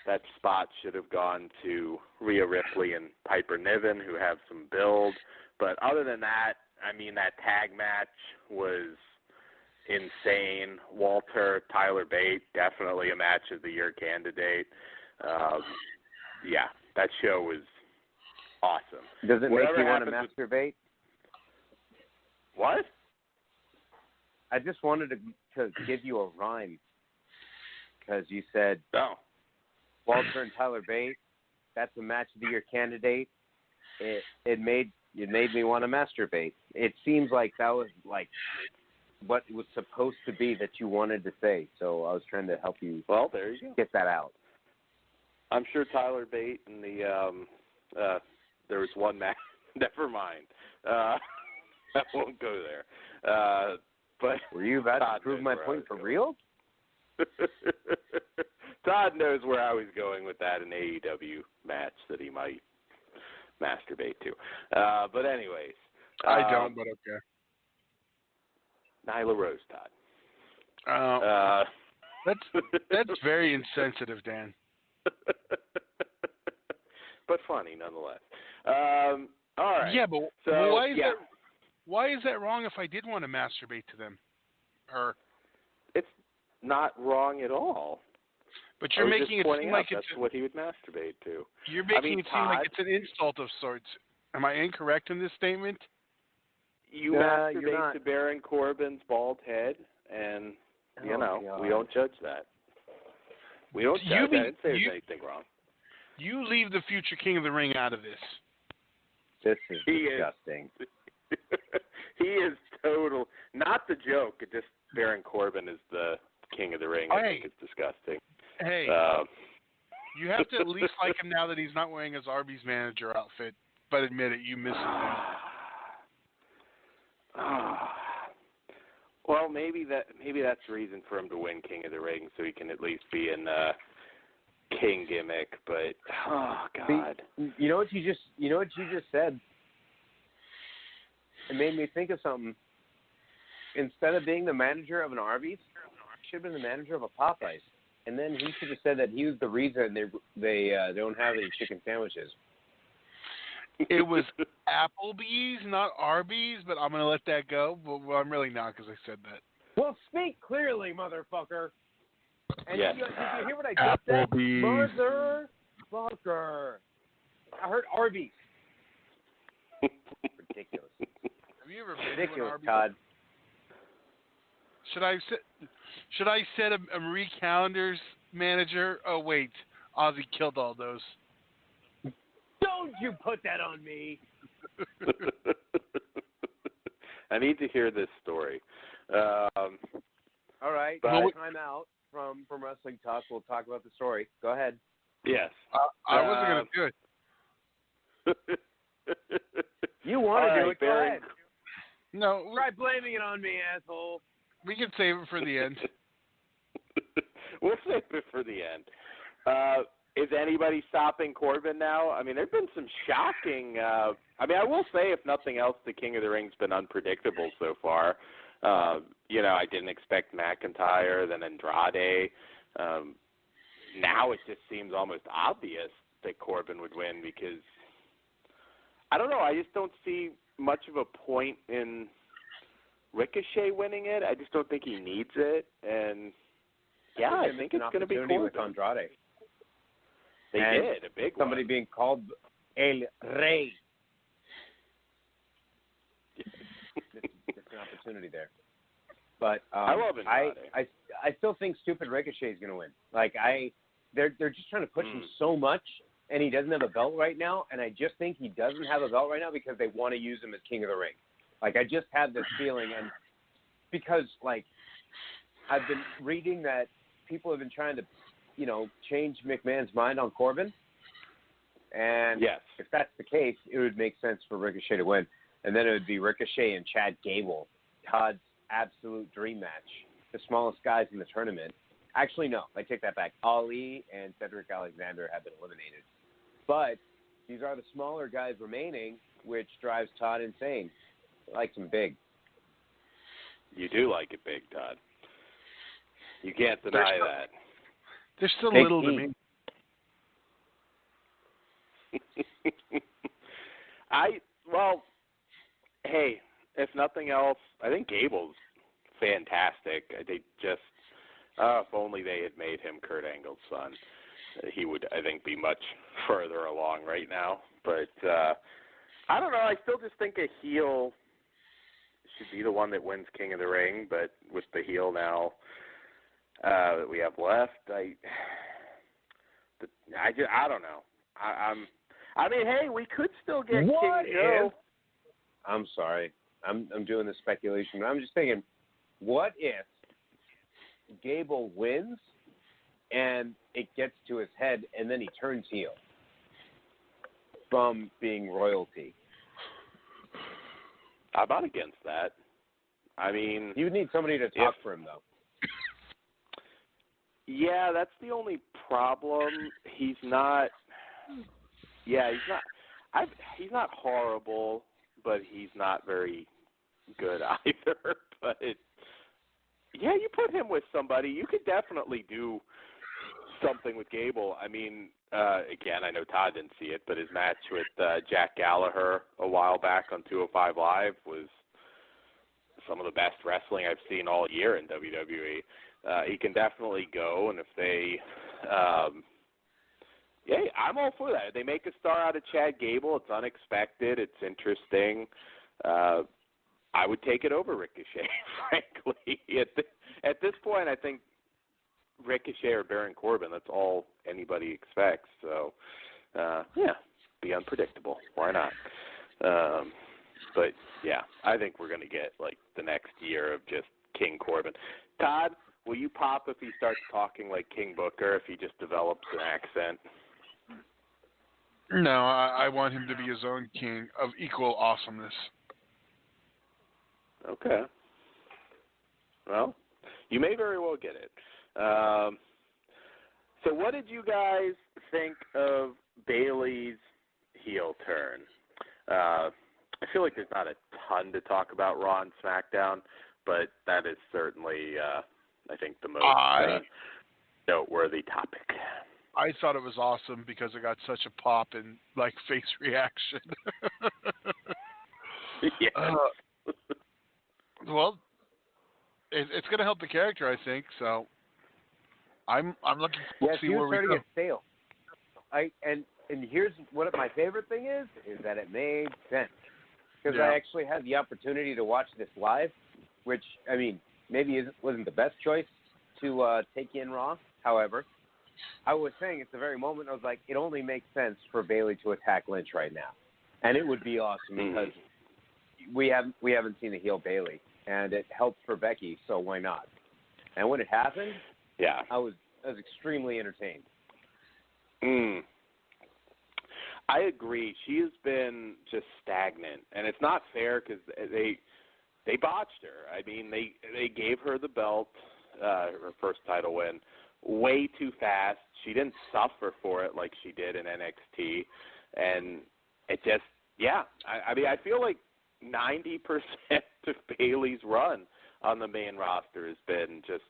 that spot should have gone to Rhea Ripley and Piper Niven, who have some build. But other than that, I mean, that tag match was insane. Walter, Tyler Bate, definitely a match of the year candidate. That show was awesome. Does it make you want to masturbate? What? I just wanted to give you a rhyme because you said Walter and Tyler Bate. That's a match of the year candidate. It made me want to masturbate. It seems like that was like what it was supposed to be that you wanted to say. So I was trying to help you. Well, there you go. Get that out. I'm sure Tyler Bate and there was one match. Never mind. I won't go there. But were you about Todd to prove my point for real? Todd knows where I was going with that, an AEW match that he might masturbate to. But anyways. I don't, but okay. Nyla Rose, Todd. That's very insensitive, Dan. But funny nonetheless. All right. Yeah, but why is that wrong if I did want to masturbate to them? It's not wrong at all. But you're making it seem like that's what he would masturbate to. You're making it seem like it's an insult of sorts. Am I incorrect in this statement? You masturbate to Baron Corbin's bald head, and we don't judge that. We don't judge that. I didn't say there's anything wrong. You leave the future King of the Ring out of this. This is disgusting. He is total. Not the joke. Just Baron Corbin is the King of the Ring. I think it's disgusting. Hey, you have to at least like him now that he's not wearing his Arby's manager outfit. But admit it, you miss him. Well, maybe that's the reason for him to win King of the Ring, so he can at least be in King gimmick. But God, you know what you just said? It made me think of something. Instead of being the manager of an Arby's, he should have been the manager of a Popeyes. And then he should have said that he was the reason they don't have any chicken sandwiches. It was Applebee's, not Arby's, but I'm going to let that go. Well, I'm really not because I said that. Well, speak clearly, motherfucker. And yes. did you hear what I just said? Applebee's. Motherfucker. I heard Arby's. Ridiculous. Have you ever been Ridiculous, to an Arby's? Todd. Should I set a Marie Callender's manager? Oh, wait. Ozzy killed all those. Don't you put that on me. I need to hear this story. All right. Time out from Wrestling Talk. We'll talk about the story. Go ahead. Yes. I wasn't going to do it. You want to do it, go ahead. No, Try blaming it on me, asshole. we can save it for the end. We'll save it for the end. Is anybody stopping Corbin now? I mean, there have been some shocking. I will say, if nothing else, the King of the Ring's been unpredictable so far. I didn't expect McIntyre, then Andrade. Now it just seems almost obvious that Corbin would win because, I don't know, I just don't see much of a point in Ricochet winning it. I just don't think he needs it. And, I think it's going to be Corbin. With Andrade. They did, a big somebody one. being called El Rey. It's an opportunity there. But I love Andrade. I still think stupid Ricochet is going to win. They're just trying to push him so much, and he doesn't have a belt right now. And I just think he doesn't have a belt right now because they want to use him as King of the Ring. I just have this feeling, and because I've been reading that people have been trying to, change McMahon's mind on Corbin. And yes. If that's the case, it would make sense for Ricochet to win. And then it would be Ricochet and Chad Gable, Todd's absolute dream match, the smallest guys in the tournament. Actually, no, I take that back. Ali and Cedric Alexander have been eliminated. But these are the smaller guys remaining, which drives Todd insane. He likes them big. You do like it big, Todd. You can't deny that. They're still Big little to E. me. Hey, if nothing else, I think Gable's fantastic. They just, if only they had made him Kurt Angle's son, he would, I think, be much further along right now. But I don't know. I still just think a heel should be the one that wins King of the Ring. But with the heel now that we have left, I don't know. Hey, we could still get What King Joe. I'm sorry. I'm doing the speculation. I'm just thinking, what if Gable wins and it gets to his head and then he turns heel from being royalty? I'm not against that. You would need somebody to talk for him, though. Yeah, that's the only problem. He's not horrible, but he's not very good either. But you put him with somebody, you could definitely do something with Gable. Again, I know Todd didn't see it, but his match with Jack Gallagher a while back on 205 Live was some of the best wrestling I've seen all year in WWE. He can definitely go, and if they, I'm all for that. If they make a star out of Chad Gable, it's unexpected, it's interesting. I would take it over Ricochet, frankly. At this point, I think Ricochet or Baron Corbin, that's all anybody expects. So, be unpredictable. Why not? But, I think we're going to get, the next year of just King Corbin. Todd, will you pop if he starts talking like King Booker, if he just develops an accent? No, I want him to be his own king of equal awesomeness. Okay. Well, you may very well get it. So what did you guys think of Bayley's heel turn? I feel like there's not a ton to talk about Raw and SmackDown, but that is certainly, I think, the most noteworthy topic. I thought it was awesome because it got such a pop and face reaction. Well, it's going to help the character, I think. So I'm looking forward to see where we go. Yes, he was starting to get stale. And here's what my favorite thing is that it made sense. Because I actually had the opportunity to watch this live, which, maybe wasn't the best choice to take in Raw. However, I was saying at the very moment, I was like, it only makes sense for Bayley to attack Lynch right now. And it would be awesome because we haven't seen a heel Bayley. And it helped for Becky, so why not? And when it happened, I was extremely entertained. I agree. She has been just stagnant, and it's not fair because they botched her. I mean, they gave her the belt, her first title win, way too fast. She didn't suffer for it like she did in NXT, and it just, yeah. I mean, I feel like 90% of Bayley's run on the main roster has been just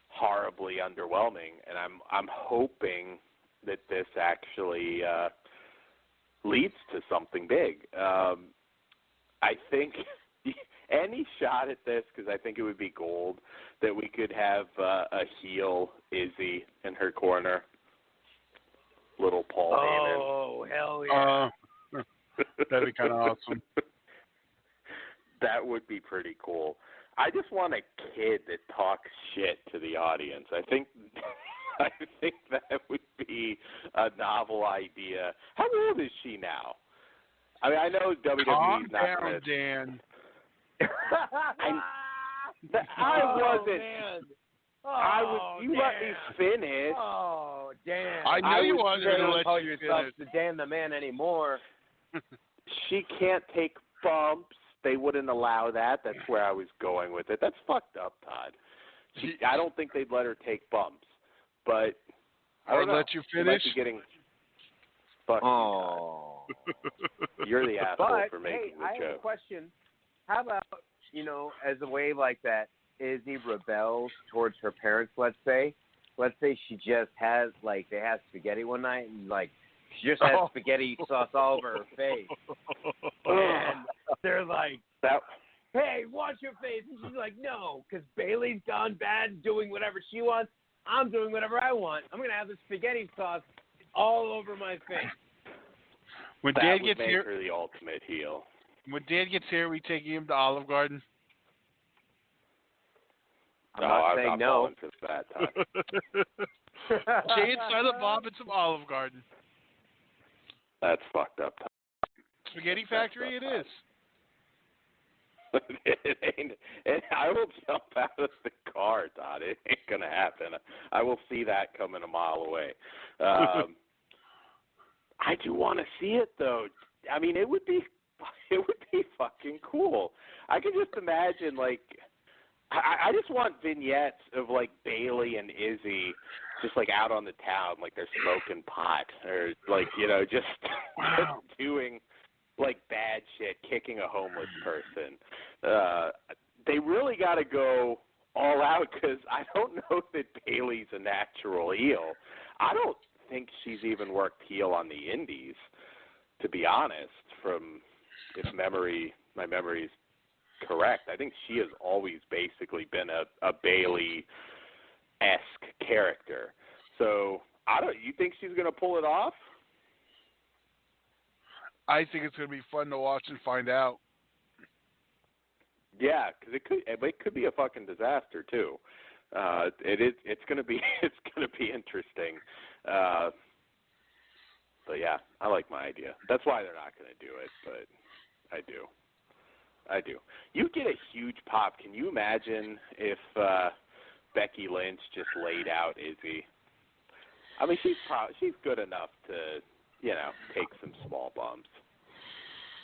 horribly underwhelming, and I'm hoping that this actually leads to something big. I think any shot at this, because I think it would be gold, that we could have a heel Izzy in her corner. Little Paul Heyman. Oh, hell yeah. That'd be kind of awesome. That would be pretty cool. I just want a kid that talks shit to the audience. I think that would be a novel idea. How old is she now? I mean, I know WWE's not down, gonna... Dan. I wasn't. Man. You Dan. let me finish. Oh, Dan. I know you wanted to Don't let call you yourself finish. the Dan the Man anymore. She can't take bumps. They wouldn't allow that. That's where I was going with it. That's fucked up, Todd. I don't think they'd let her take bumps. But I don't know. Let you She might finish. be getting... Fuck Oh. you, You're the asshole But, for making hey, the I have a joke. question. How about, as a way like that, Izzy rebels towards her parents, let's say. Let's say she just has, they had spaghetti one night, and, she just has spaghetti sauce all over her face. And they're like, hey, wash your face. And she's like, no, because Bayley's gone bad doing whatever she wants. I'm doing whatever I want. I'm going to have the spaghetti sauce all over my face. When that Dad would gets make here, her the ultimate heel. when Dad gets here, we taking him to Olive Garden. I'm not saying I'm no. falling for that, Todd. Jay and Silent Bob and some Olive Garden. That's fucked up, Todd. Spaghetti Factory it is. It ain't. I will jump out of the car, Todd. It ain't gonna happen. I will see that coming a mile away. I do want to see it though. I mean, it would be fucking cool. I can just imagine I just want vignettes of Bayley and Izzy just out on the town, they're smoking pot or just doing bad shit, kicking a homeless person. They really got to go all out because I don't know that Bayley's a natural heel. I don't think she's even worked heel on the indies, to be honest, if my memory's correct. I think she has always basically been a Bayley-esque character. So you think she's going to pull it off? I think it's going to be fun to watch and find out. Yeah, because it could be a fucking disaster too. It's going to be interesting. But yeah, I like my idea. That's why they're not going to do it, but I do. You get a huge pop. Can you imagine if Becky Lynch just laid out Izzy? I mean, she's good enough to take some small bumps.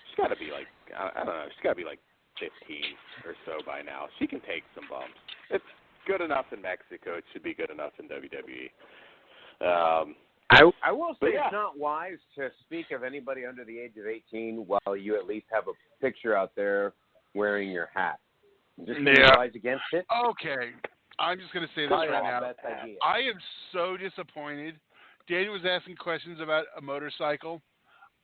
She's got to be I don't know. She's got to be 15 or so by now. She can take some bumps. It's good enough in Mexico. It should be good enough in WWE. I will say yeah. It's not wise to speak of anybody under the age of 18 while you at least have a picture out there wearing your hat. Just advise against it. Okay. I'm just going to say this right now. I am so disappointed. Daniel was asking questions about a motorcycle.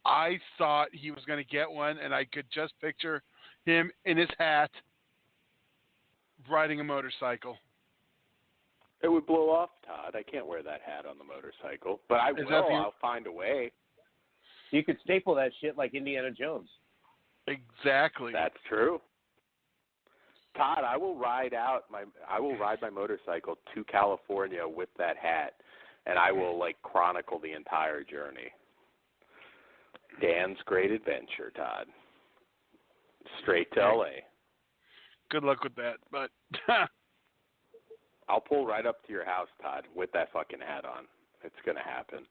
I thought he was going to get one, and I could just picture him in his hat riding a motorcycle. It would blow off, Todd. I can't wear that hat on the motorcycle, but I will. I'll find a way. You could staple that shit like Indiana Jones. Exactly. That's true. Todd, I will ride my motorcycle to California with that hat, and I will chronicle the entire journey. Dan's Great Adventure, Todd. Straight to LA. Good luck with that, but I'll pull right up to your house, Todd, with that fucking hat on. It's gonna happen.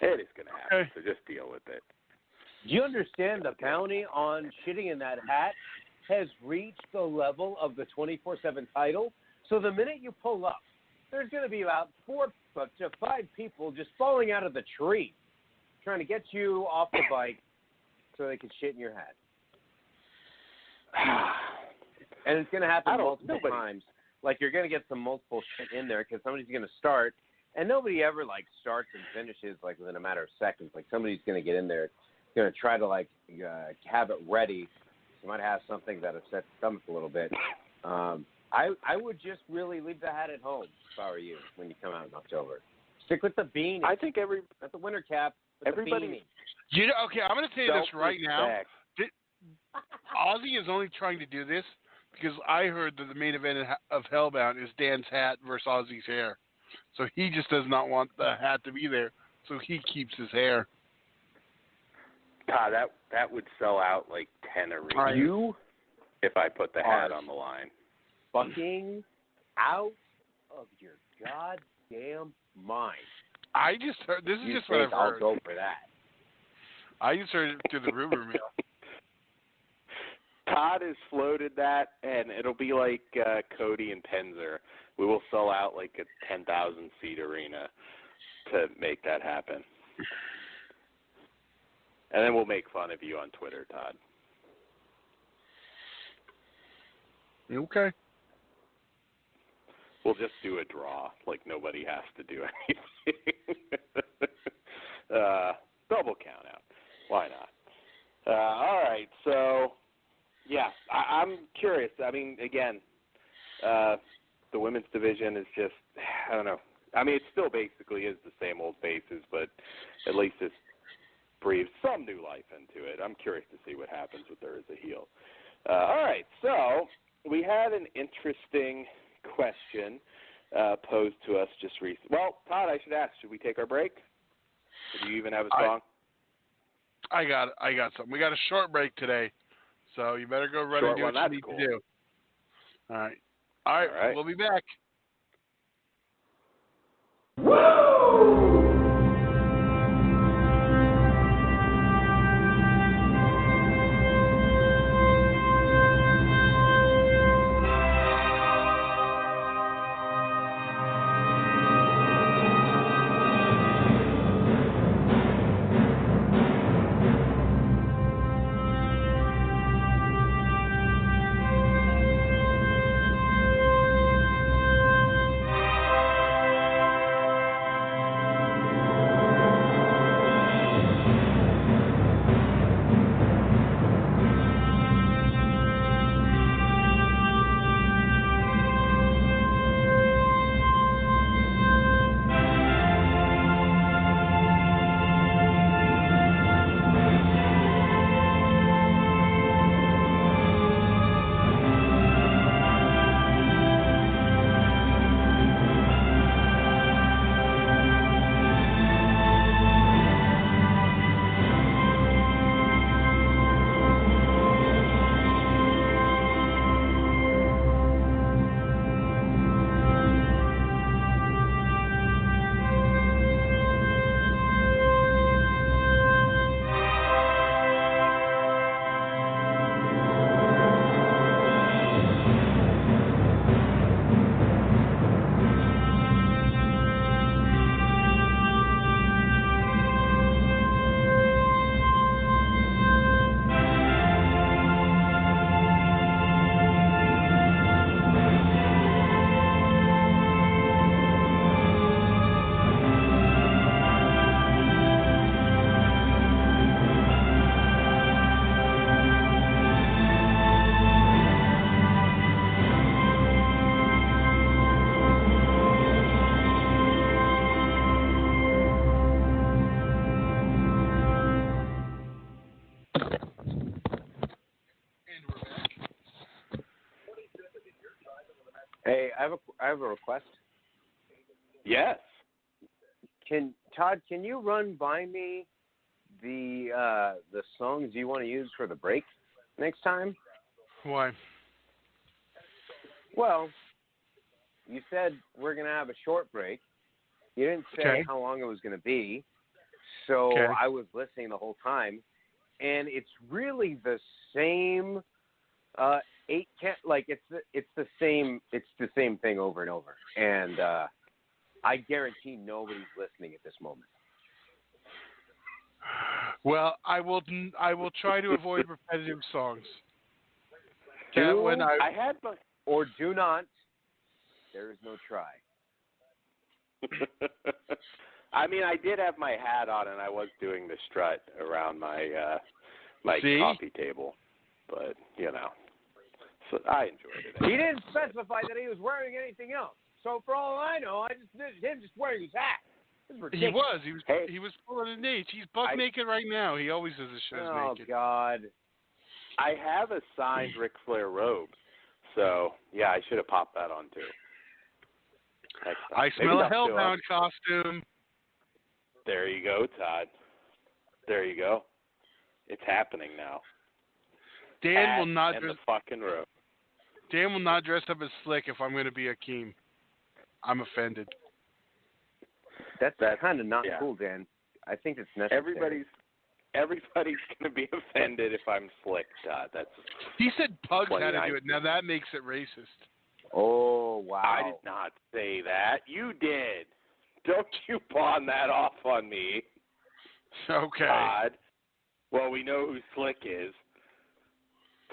It is going to happen, Okay. so just deal with it. Do you understand the bounty on shitting in that hat has reached the level of the 24/7 title? So the minute you pull up, there's going to be about 4 to 5 people just falling out of the tree trying to get you off the bike so they can shit in your hat. And it's going to happen multiple times. Like, you're going to get some multiple shit in there because somebody's going to start. And nobody ever, like, starts and finishes, like, within a matter of seconds. Like, somebody's going to get in there, going to try to, like, have it ready. You might have something that upsets the stomach a little bit. I would just really leave the hat at home if I were you when you come out in October. Stick with the beanie. I think not the winter cap, but everybody. the beanie. You know, okay, I'm going to tell you this right now. Ozzy is only trying to do this because I heard that the main event of Hellbound is Dan's hat versus Ozzy's hair. So he just does not want the hat to be there, so he keeps his hair. God, that would sell out like 10 arenas if I put the hat on the line. Fucking out of your goddamn mind. I just heard, this is just what I've heard. I'll go for that. I just heard it through the rumor mill. Todd has floated that, and it'll be like Cody and Penzer. We will sell out like a 10,000-seat arena to make that happen. And then we'll make fun of you on Twitter, Todd. Okay. We'll just do a draw, like nobody has to do anything. Double count out. Why not? All right, so, yeah, I'm curious. I mean, again, the women's division is just, I don't know. I mean, it still basically is the same old faces, but at least it's breathed some new life into it. I'm curious to see what happens with her as a heel. All right, so we had an interesting question posed to us just recently. Well, Todd, I should ask, should we take our break? Or do you even have a song? I got something. We got a short break today, so you better go run and do what you need to do. All right, we'll be back. Woo! Hey, I have a request. Yes. Todd, can you run by me the songs you want to use for the break next time? Why? Well, you said we're going to have a short break. You didn't say Okay. how long it was going to be. So Okay. I was listening the whole time, and it's really the same. It's the same thing over and over, and I guarantee nobody's listening at this moment. Well, I will try to avoid repetitive songs. I had my. Or do not. There is no try. I mean, I did have my hat on, and I was doing the strut around my See? coffee table, but so I enjoyed it. He didn't specify that he was wearing anything else. So for all I know, I just did him just wearing his hat. This is He ridiculous. was. Hey. He was pulling a Nate. He's buck naked right now. He always does his shows Oh naked. God. I have a signed Ric Flair robe, so yeah, I should have popped that on too. Next time. I Maybe smell a not too Hellbound costume. There you go, Todd. There you go. It's happening now. Dan Hat will not and dress. the fucking robe. Dan will not dress up as Slick if I'm going to be Akeem. I'm offended. That's kind of not yeah. cool, Dan. I think it's necessary. Everybody's gonna be offended if I'm Slick, Todd. That's. He said Pugs had to 29. do it. Now that makes it racist. Oh wow. I did not say that. You did. Don't you pawn that off on me, Okay. Todd. Well, we know who Slick is.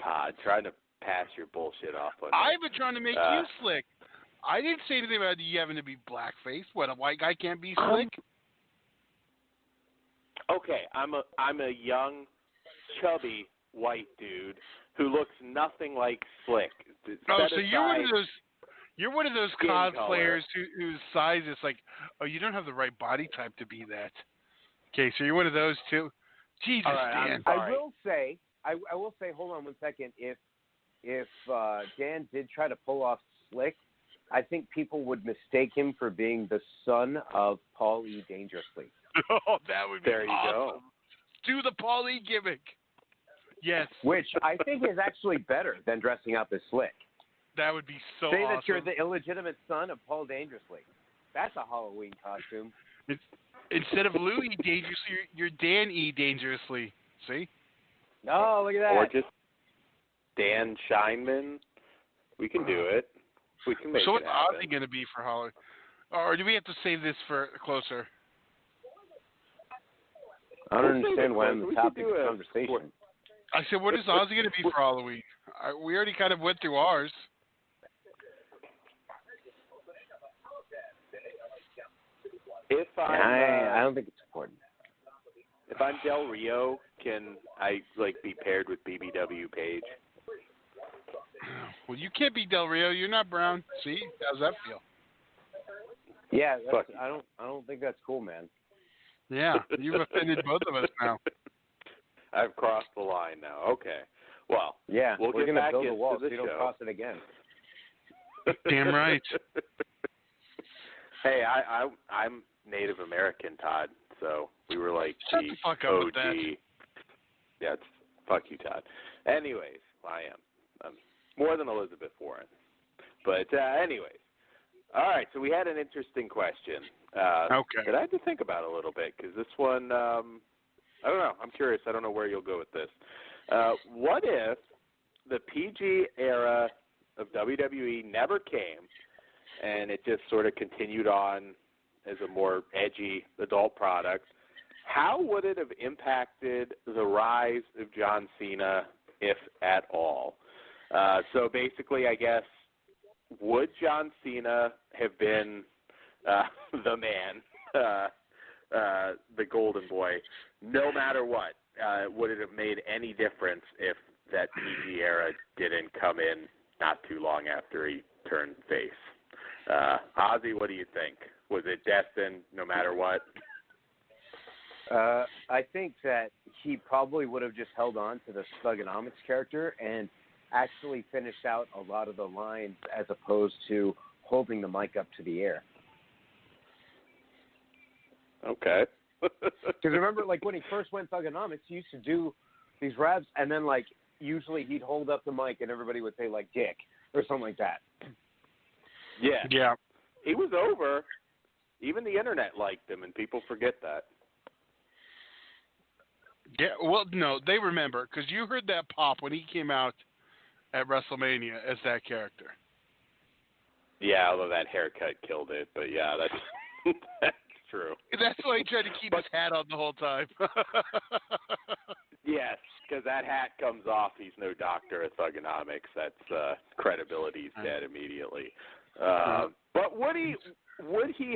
Todd, trying to pass your bullshit off on me. I've been trying to make you Slick. I didn't say anything about you having to be blackface. What, a white guy can't be Slick? Okay, I'm a young, chubby white dude who looks nothing like Slick. Oh, Set so you're one of aside- those. You're one of those skin cosplayers whose size is like, oh, you don't have the right body type to be that. Okay, so you're one of those too. Jesus, All right, Dan. I'm I will say, hold on 1 second. If Dan did try to pull off Slick, I think people would mistake him for being the son of Paul E. Dangerously. Oh, that would be There you awesome. go. Do the Paulie gimmick. Yes, Which I think is actually better than dressing up as Slick. that would be so Say awesome. that you're the illegitimate son of Paul Dangerously. That's a Halloween costume. Instead of Louis Dangerously, you're Dan E. Dangerously. See? Oh, look at that. Or just Dan Scheinman. We can do it. We can make So it what's happen. Ozzy going to be for Halloween? Or do we have to save this for closer? I don't understand why I'm We the could topic do of a conversation. I said, what is Ozzy going to be for Halloween? We already kind of went through ours. If I'm, I don't think it's important. if I'm Del Rio, can I be paired with BBW Page? Well, you can't be Del Rio. You're not brown. See? How's that feel? Yeah, Fuck. I don't think that's cool, man. Yeah, you've offended both of us now. I've crossed the line now. Okay. Well, Yeah, we'll we're get gonna back build a into wall the so you don't show. cross it again. Damn right. Hey, I'm Native American, Todd. So we were like Shut the fuck up OG. with that. Yeah, fuck you, Todd. Anyways, I am. I'm more than Elizabeth Warren. But anyways, all right. So we had an interesting question Okay. that I had to think about a little bit because this one, I don't know. I'm curious. I don't know where you'll go with this. What if the PG era of WWE never came and it just sort of continued on as a more edgy adult product? How would it have impacted the rise of John Cena, if at all? So basically, I guess, would John Cena have been the man, the golden boy, no matter what? Would it have made any difference if that PG era didn't come in not too long after he turned face? Ozzy, what do you think? Was it destined no matter what? I think that he probably would have just held on to the Thugonomics character and actually finished out a lot of the lines as opposed to holding the mic up to the air. Okay. Because remember, when he first went Thugonomics, he used to do these raps, and then, usually he'd hold up the mic and everybody would say, dick, or something like that. Yeah. Yeah. He was over. Even the internet liked him, and people forget that. Yeah, well, no, they remember because you heard that pop when he came out at WrestleMania as that character. Yeah, although that haircut killed it, but yeah, that's that's true. That's why he tried to keep his hat on the whole time. Yes, because that hat comes off. He's no doctor of thugonomics. That's credibility's dead immediately. But would he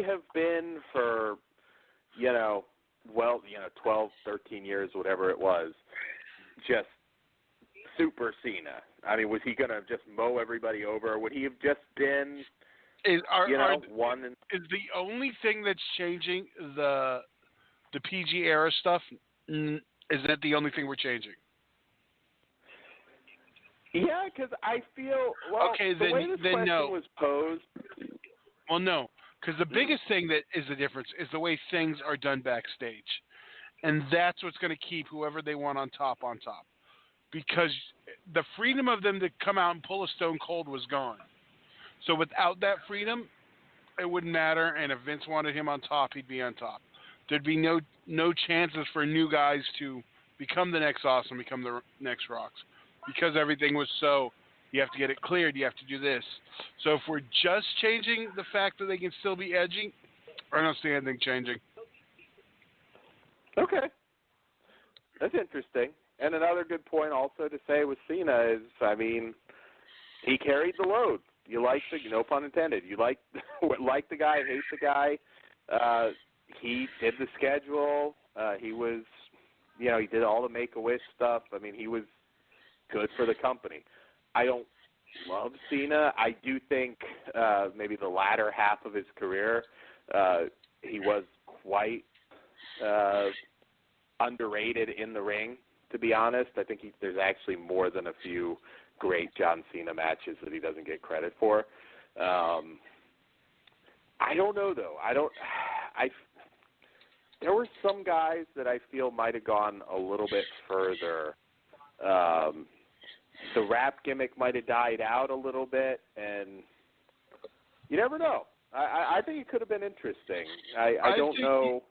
have been for 12, 13 years, whatever it was, just Super Cena? I mean, was he going to just mow everybody over? Would he have just been, one? Is the only thing that's changing the PG era stuff? Is that the only thing we're changing? Yeah, because I feel, okay, the way this question no. was posed. Well, no, because the biggest thing that is the difference is the way things are done backstage. And that's what's going to keep whoever they want on top. Because the freedom of them to come out and pull a Stone Cold was gone. So without that freedom, it wouldn't matter. And if Vince wanted him on top, he'd be on top. There'd be no chances for new guys to become the next Austin, become the next Rocks. Because everything was so, you have to get it cleared, you have to do this. So if we're just changing the fact that they can still be edging, I don't see anything changing. Okay. That's interesting. And another good point also to say with Cena is, I mean, he carried the load. You like no pun intended, you like the guy, hate the guy. He did the schedule. He was, he did all the Make-A-Wish stuff. I mean, he was good for the company. I don't love Cena. I do think maybe the latter half of his career, he was quite underrated in the ring, to be honest. I think there's actually more than a few great John Cena matches that he doesn't get credit for. I don't know, though. There were some guys that I feel might have gone a little bit further. The rap gimmick might have died out a little bit, and you never know. I think it could have been interesting. I don't know.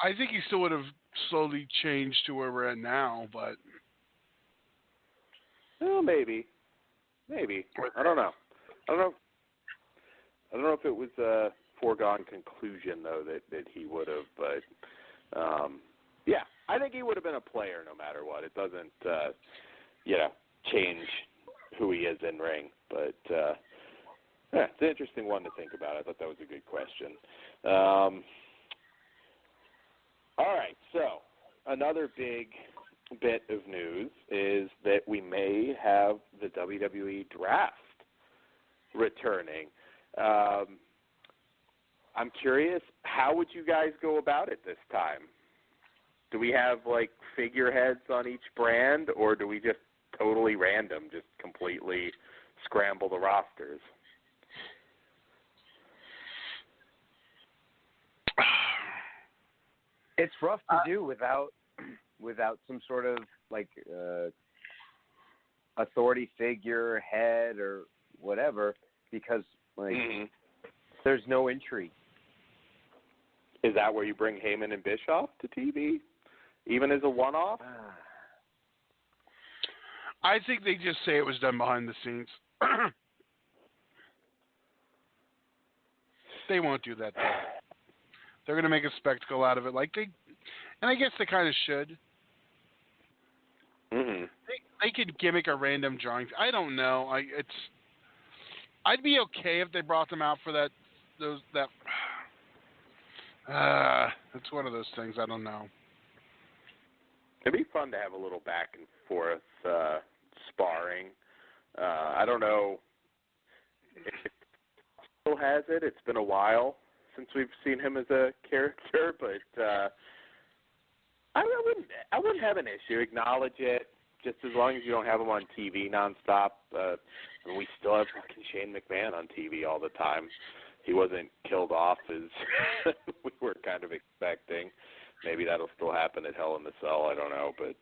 I think he still would have slowly changed to where we're at now, but well, maybe. I don't know. I don't know if it was a foregone conclusion though that he would have, but yeah, I think he would have been a player no matter what. It doesn't change who he is in ring, but yeah, it's an interesting one to think about. I thought that was a good question. All right, so another big bit of news is that we may have the WWE draft returning. I'm curious, how would you guys go about it this time? Do we have like figureheads on each brand, or do we just totally random, just completely scramble the rosters? It's rough to do without some sort of like authority figure, head, or whatever, because like there's no intrigue. Is that where you bring Heyman and Bischoff to TV, even as a one-off? I think they just say it was done behind the scenes. They won't do that, though. They're going to make a spectacle out of it, and I guess they kind of should. Mm-hmm. They could gimmick a random drawing. I don't know. I'd be okay if they brought them out for that. It's one of those things. I don't know. It'd be fun to have a little back and forth sparring. I don't know if it still has it. It's been a while since we've seen him as a character, but I wouldn't have an issue. Acknowledge it, just as long as you don't have him on TV nonstop. We still have fucking Shane McMahon on TV all the time. He wasn't killed off as we were kind of expecting. Maybe that'll still happen at Hell in the Cell. I don't know, but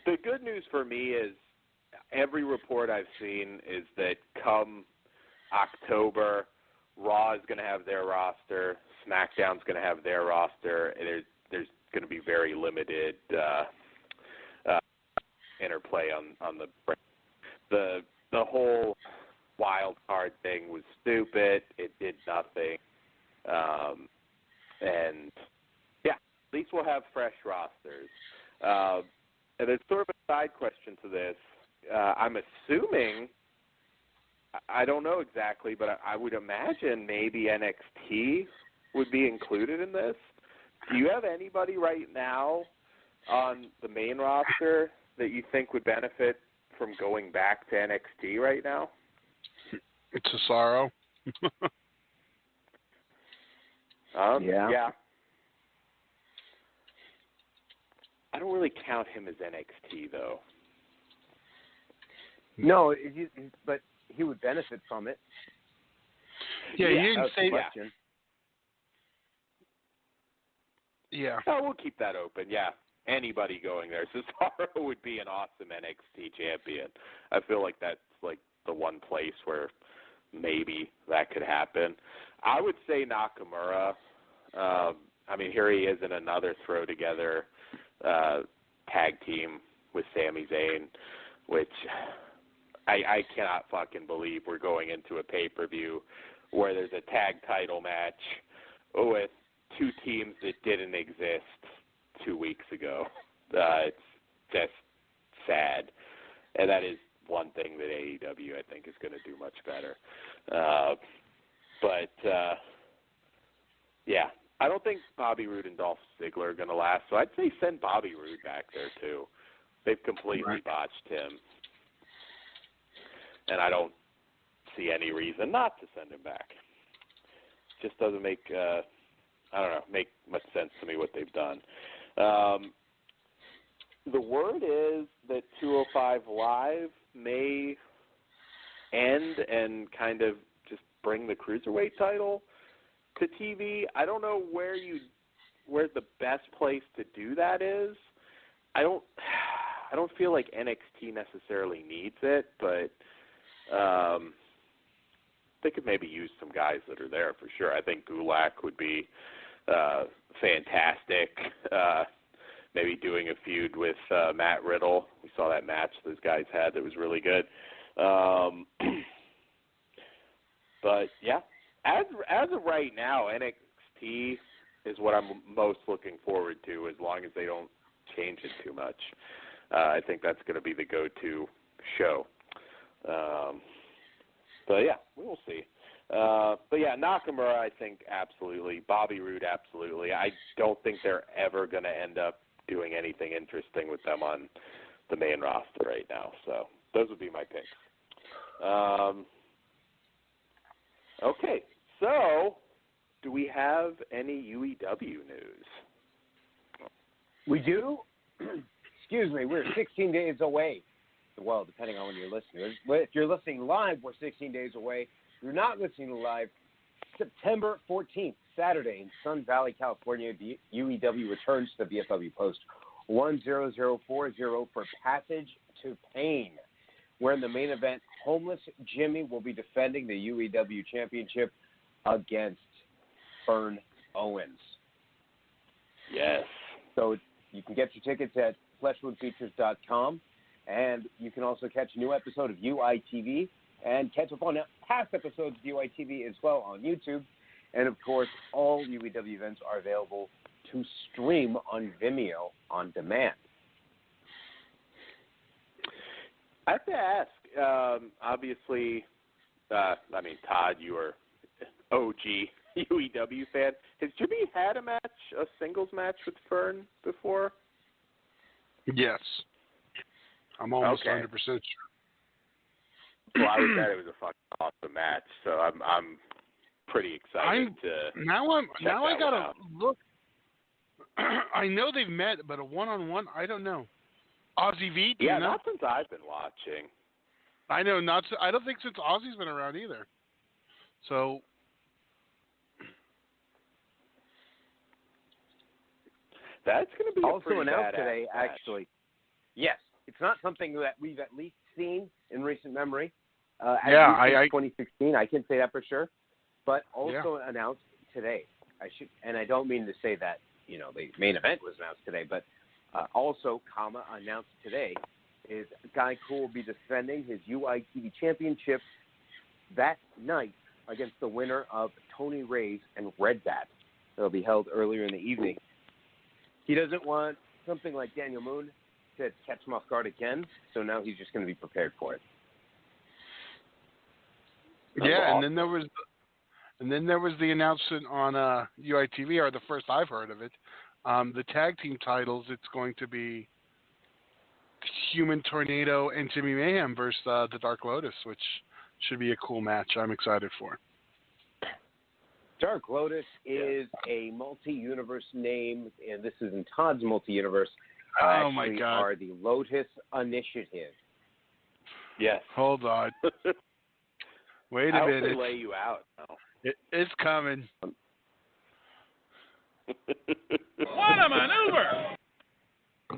the good news for me is every report I've seen is that come October, Raw is going to have their roster, SmackDown's going to have their roster. there's going to be very limited interplay on the whole wild card thing was stupid. It did nothing. And yeah, at least we'll have fresh rosters. And there's sort of a side question to this. I'm assuming, I don't know exactly, but I would imagine maybe NXT would be included in this. Do you have anybody right now on the main roster that you think would benefit from going back to NXT right now? It's Cesaro. Yeah. I don't really count him as NXT, though. No, but he would benefit from it. Yeah, you didn't that's the say question. Yeah. Oh, we'll keep that open, yeah. Anybody going there. Cesaro would be an awesome NXT champion. I feel like that's like the one place where maybe that could happen. I would say Nakamura. I mean, here he is in another throw together tag team with Sami Zayn, which I cannot fucking believe we're going into a pay-per-view where there's a tag title match with two teams that didn't exist 2 weeks ago. It's just sad. And that is one thing that AEW, I think, is going to do much better. Yeah, I don't think Bobby Roode and Dolph Ziggler are going to last, so I'd say send Bobby Roode back there, too. They've completely botched him. And I don't see any reason not to send him back. Just doesn't make, make much sense to me what they've done. The word is that 205 Live may end and kind of just bring the Cruiserweight title to TV. I don't know where the best place to do that is. I don't feel like NXT necessarily needs it, but they could maybe use some guys that are there for sure. I think Gulak would be fantastic. Maybe doing a feud with Matt Riddle. We saw that match those guys had that was really good. But yeah, as of right now, NXT is what I'm most looking forward to, as long as they don't change it too much. I think that's going to be the go-to show. But yeah, we'll see. But yeah, Nakamura, I think absolutely. Bobby Roode, absolutely. I don't think they're ever going to end up doing anything interesting with them on the main roster right now. So those would be my picks. Okay, so do we have any UEW news? We do. Excuse me. We're 16 days away. Well, depending on when you're listening. If you're listening live, we're 16 days away. If you're not listening live, September 14th, Saturday in Sun Valley, California, the UEW returns to the VFW Post 10040 for Passage to Pain, where in the main event, Homeless Jimmy will be defending the UEW Championship against Fern Owens. Yes. So you can get your tickets at fleshwoodfeatures.com, and you can also catch a new episode of UITV and catch up on past episodes of UITV as well on YouTube. And, of course, all UEW events are available to stream on Vimeo on demand. I have to ask, obviously, Todd, you are OG UEW fan. Has Jimmy had a singles match with Fern before? Yes. I'm almost okay. 100% sure. Well, I would bet it was a fucking awesome match, so I'm pretty excited Now I gotta look. I know they've met, but a one-on-one, I don't know. Ozzy V, do you know? Not since I've been watching. I know not. I don't think since Ozzy's been around either. So. That's going to be also a pretty announced today, match. actually. Yes, it's not something that we've at least seen in recent memory. Since 2016, I can say that for sure. But also announced today. I don't mean to say that the main event was announced today, but also, announced today is Guy Cool will be defending his UITV championship that night against the winner of Tony Ray's and Red Bat. That'll be held earlier in the evening. He doesn't want something like Daniel Moon to catch him off guard again, so now he's just going to be prepared for it. Yeah, and then there was the announcement on UITV, or the first I've heard of it. The tag team titles, it's going to be Human Tornado and Jimmy Mayhem versus the Dark Lotus, which should be a cool match. I'm excited for. Dark Lotus is a multi-universe name, and this is in Todd's multi-universe. Oh, my God. Are the Lotus Initiative. Yes. Hold on. Wait a I hope minute. they lay you out. No. It's coming. What a maneuver!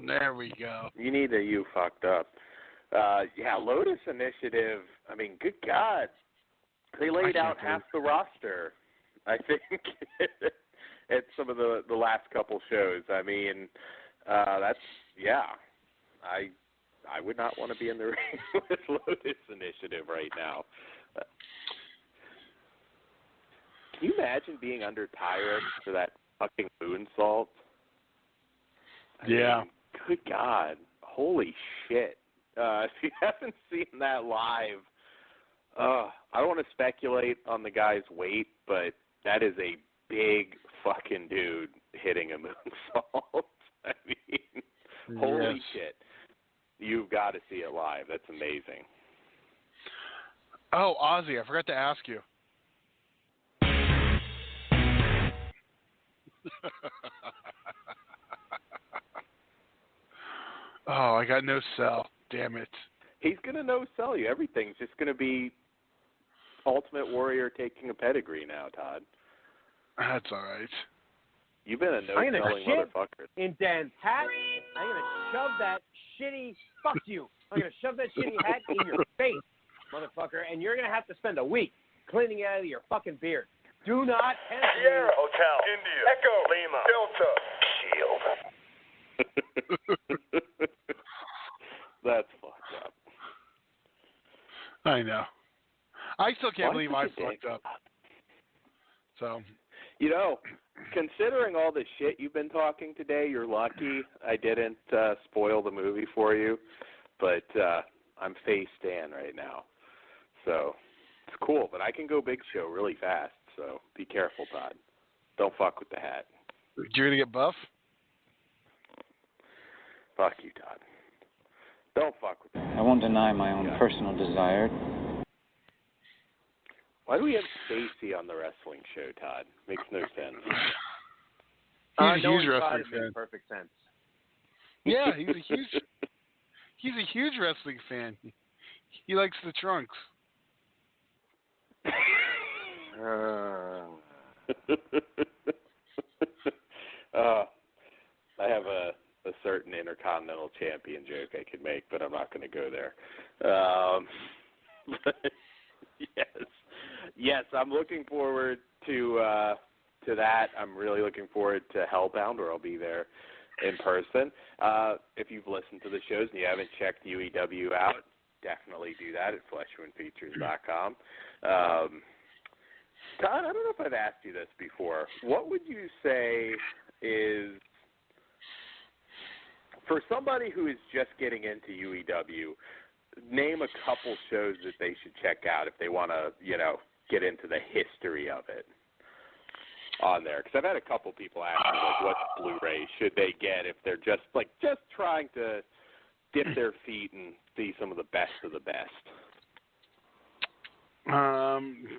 There we go. You need to you fucked up. Yeah, Lotus Initiative, I mean, good God. They laid out half the roster, I think, at some of the last couple shows. I mean, that's, yeah. I would not want to be in the ring with Lotus Initiative right now. Can you imagine being under Tyrus for that fucking moonsault? I mean, good God. Holy shit. If you haven't seen that live, I don't want to speculate on the guy's weight, but that is a big fucking dude hitting a moonsault. I mean, holy shit. You've got to see it live. That's amazing. Oh, Ozzy, I forgot to ask you. Oh, I got no cell. Damn it. He's going to no-sell you. Everything's just going to be Ultimate Warrior taking a pedigree now, Todd. That's all right. You've been a no-selling motherfucker. In Dan's hat, I'm going to shove that shitty, fuck you. I'm going to shove that shitty hat in your face, motherfucker, and you're going to have to spend a week cleaning it out of your fucking beard. Do not hesitate. Sierra Hotel, India, Delta, Shield. That's fucked up. I know. I still can't believe I such a fucked up. So, you know, considering all the shit you've been talking today, you're lucky I didn't spoil the movie for you. But I'm face Dan right now. So, it's cool. But I can go Big Show really fast. So, be careful, Todd. Don't fuck with the hat. You're going to get buff? Fuck you, Todd. Don't fuck with the hat. I won't deny my own personal desire. Why do we have Stacy on the wrestling show, Todd? Makes no sense. He's a huge wrestling fan. fan. Perfect sense. Yeah, he's a huge wrestling fan. He likes the trunks. I have a certain Intercontinental Champion joke I could make, but I'm not going to go there. Yes, I'm looking forward to that. I'm really looking forward to Hellbound, where I'll be there in person. If you've listened to the shows and you haven't checked UEW out, definitely do that at fleshwoundfeatures.com. Todd, I don't know if I've asked you this before. What would you say is, for somebody who is just getting into UEW, name a couple shows that they should check out if they want to, get into the history of it on there? Because I've had a couple people ask me, what Blu-ray should they get if they're just trying to dip their feet and see some of the best of the best.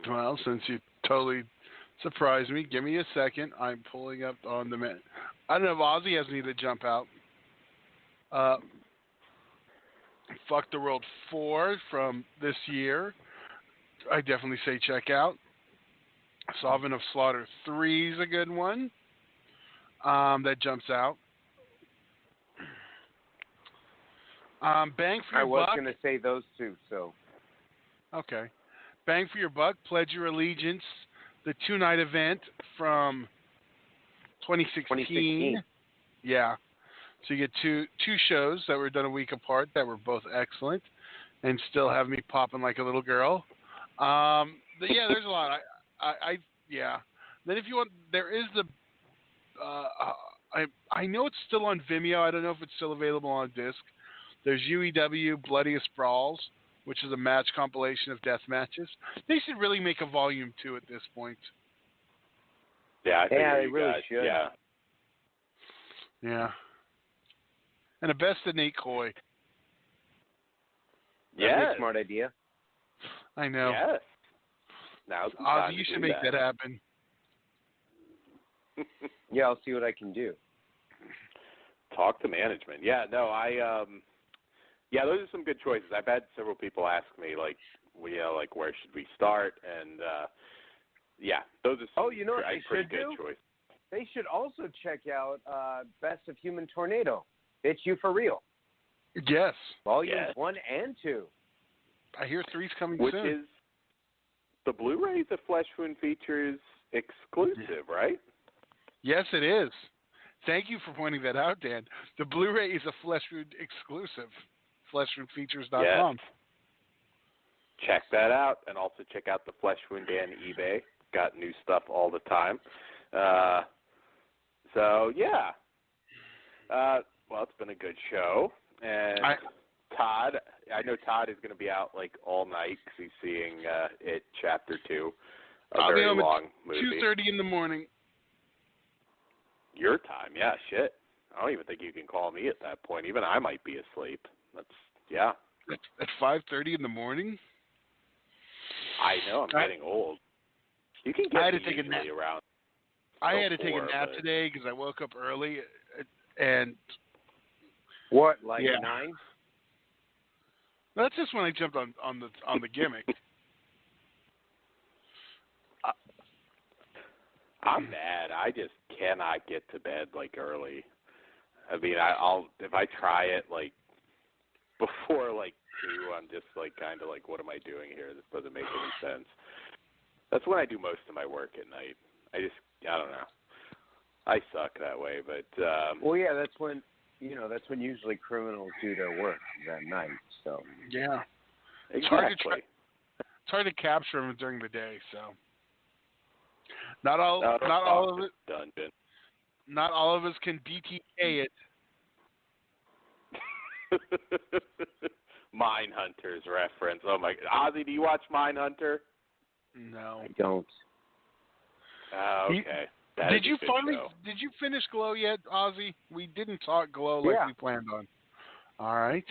Well, since you totally surprised me, give me a second. I'm pulling up on the minute. I don't know if Ozzy has any to jump out. Fuck the World 4 from this year. I definitely say check out. Sovereign of Slaughter 3 is a good one. That jumps out. Bang for your buck. I was going to say those two, so. Okay. Bang for your buck, Pledge Your Allegiance, the 2-night event from 2016. Yeah. So you get two shows that were done a week apart that were both excellent, and still have me popping like a little girl. Yeah, there's a lot. Yeah. Then if you want, there is the. I know it's still on Vimeo. I don't know if it's still available on disc. There's UEW Bloodiest Brawls, which is a match compilation of death matches. They should really make a volume 2 at this point. Yeah, I think they really should. Yeah. Yeah. And a best of Nate Coy. That'd be a smart idea. I know. Yes. Now's the Ozzy, time you to should do make that happen. Yeah, I'll see what I can do. Talk to management. Yeah, no, yeah, those are some good choices. I've had several people ask me, like, where should we start? And, yeah, those are some you know what they pretty should good do? choices. They should also check out Best of Human Tornado. It's You for Real. Yes. Volumes 1 and 2. I hear 3's coming Which soon. is the Blu-ray, the Flesh Wound Features exclusive, right? Yes, it is. Thank you for pointing that out, Dan. The Blu-ray is a Flesh Wound exclusive. FleshWoundFeatures.com. Yes. Check that out, and also check out the Flesh Wound Dan eBay. Got new stuff all the time. So, yeah. Well, it's been a good show. And Todd, I know Todd is going to be out like all night because he's seeing It Chapter 2, a very long movie. 2:30 in the morning. Your time, yeah, shit. I don't even think you can call me at that point. Even I might be asleep. Yeah. At 5:30 in the morning? I know, I'm getting old. You can get I had to me take a nap. usually around. I had to take a before, nap but- today because I woke up early, and What, like Yeah. 9? that's just when I jumped on the gimmick. I'm mad. I just cannot get to bed like early. I mean, I'll if I try it like before like 2, I'm just like kind of like, what am I doing here? This doesn't make any sense. That's when I do most of my work at night. I don't know. I suck that way, but Well, yeah, that's when usually criminals do their work that night. So Yeah. exactly. It's hard to capture them during the day, so not all of it. Dungeon. Not all of us can BTK it. Mindhunters reference. Oh my God, Ozzy, do you watch Mindhunter? No. I don't. Oh, okay. That Did is a you good finally? show. Did you finish Glow yet, Ozzy? We didn't talk Glow like Yeah. we planned on. All right.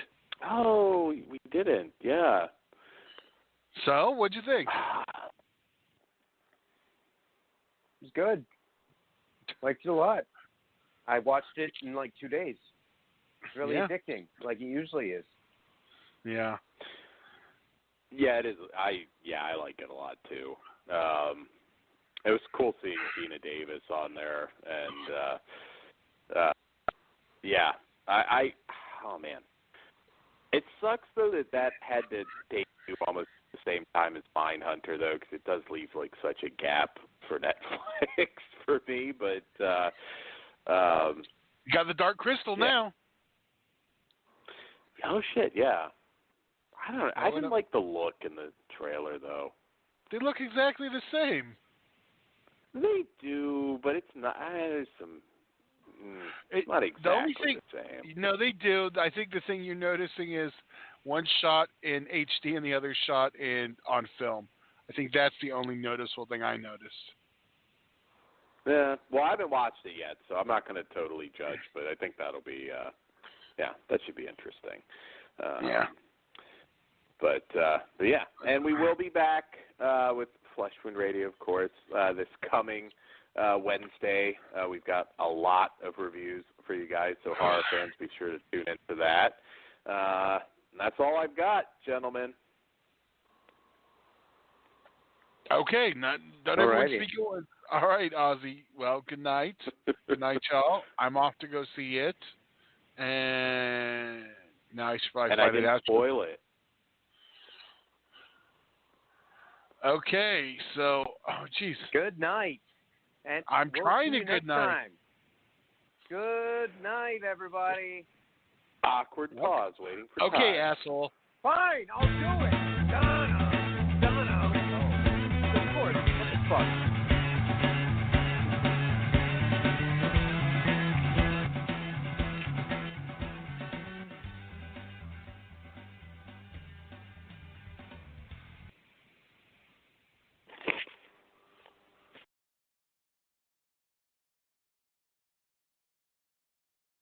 Oh, we didn't. Yeah. So, what'd you think? It's good. Liked it a lot. I watched it in like 2 days. It's really addicting, like it usually is. Yeah. Yeah, it is. I like it a lot too. It was cool seeing Gina Davis on there, and oh man, it sucks though that had to debut almost the same time as Mindhunter though, because it does leave like such a gap for Netflix for me. But You got the Dark Crystal now. oh shit, yeah. I didn't up. like the look in the trailer though. They look exactly the same. They do, but it's not. There's some. It's not exactly the only thing, the same. No, they do. I think the thing you're noticing is one shot in HD and the other shot on film. I think that's the only noticeable thing I noticed. Yeah. Well, I haven't watched it yet, so I'm not going to totally judge. But I think that'll be. That should be interesting. Yeah. But yeah, and we will be back with Flesh Wound Radio, of course, this coming Wednesday. We've got a lot of reviews for you guys, so horror fans, be sure to tune into that. And that's all I've got, gentlemen. Okay, not everyone speak at once. All right, Ozzy. Well, good night. Good night, y'all. I'm off to go see it, and now I should probably And I find it didn't out. spoil it. Okay, so jeez. Good night. And I'm we'll trying see to you good next night. time. Good night, everybody. Awkward pause, waiting for time. Okay, asshole. Fine, I'll do it. Donna. Oh, of course. What the fuck?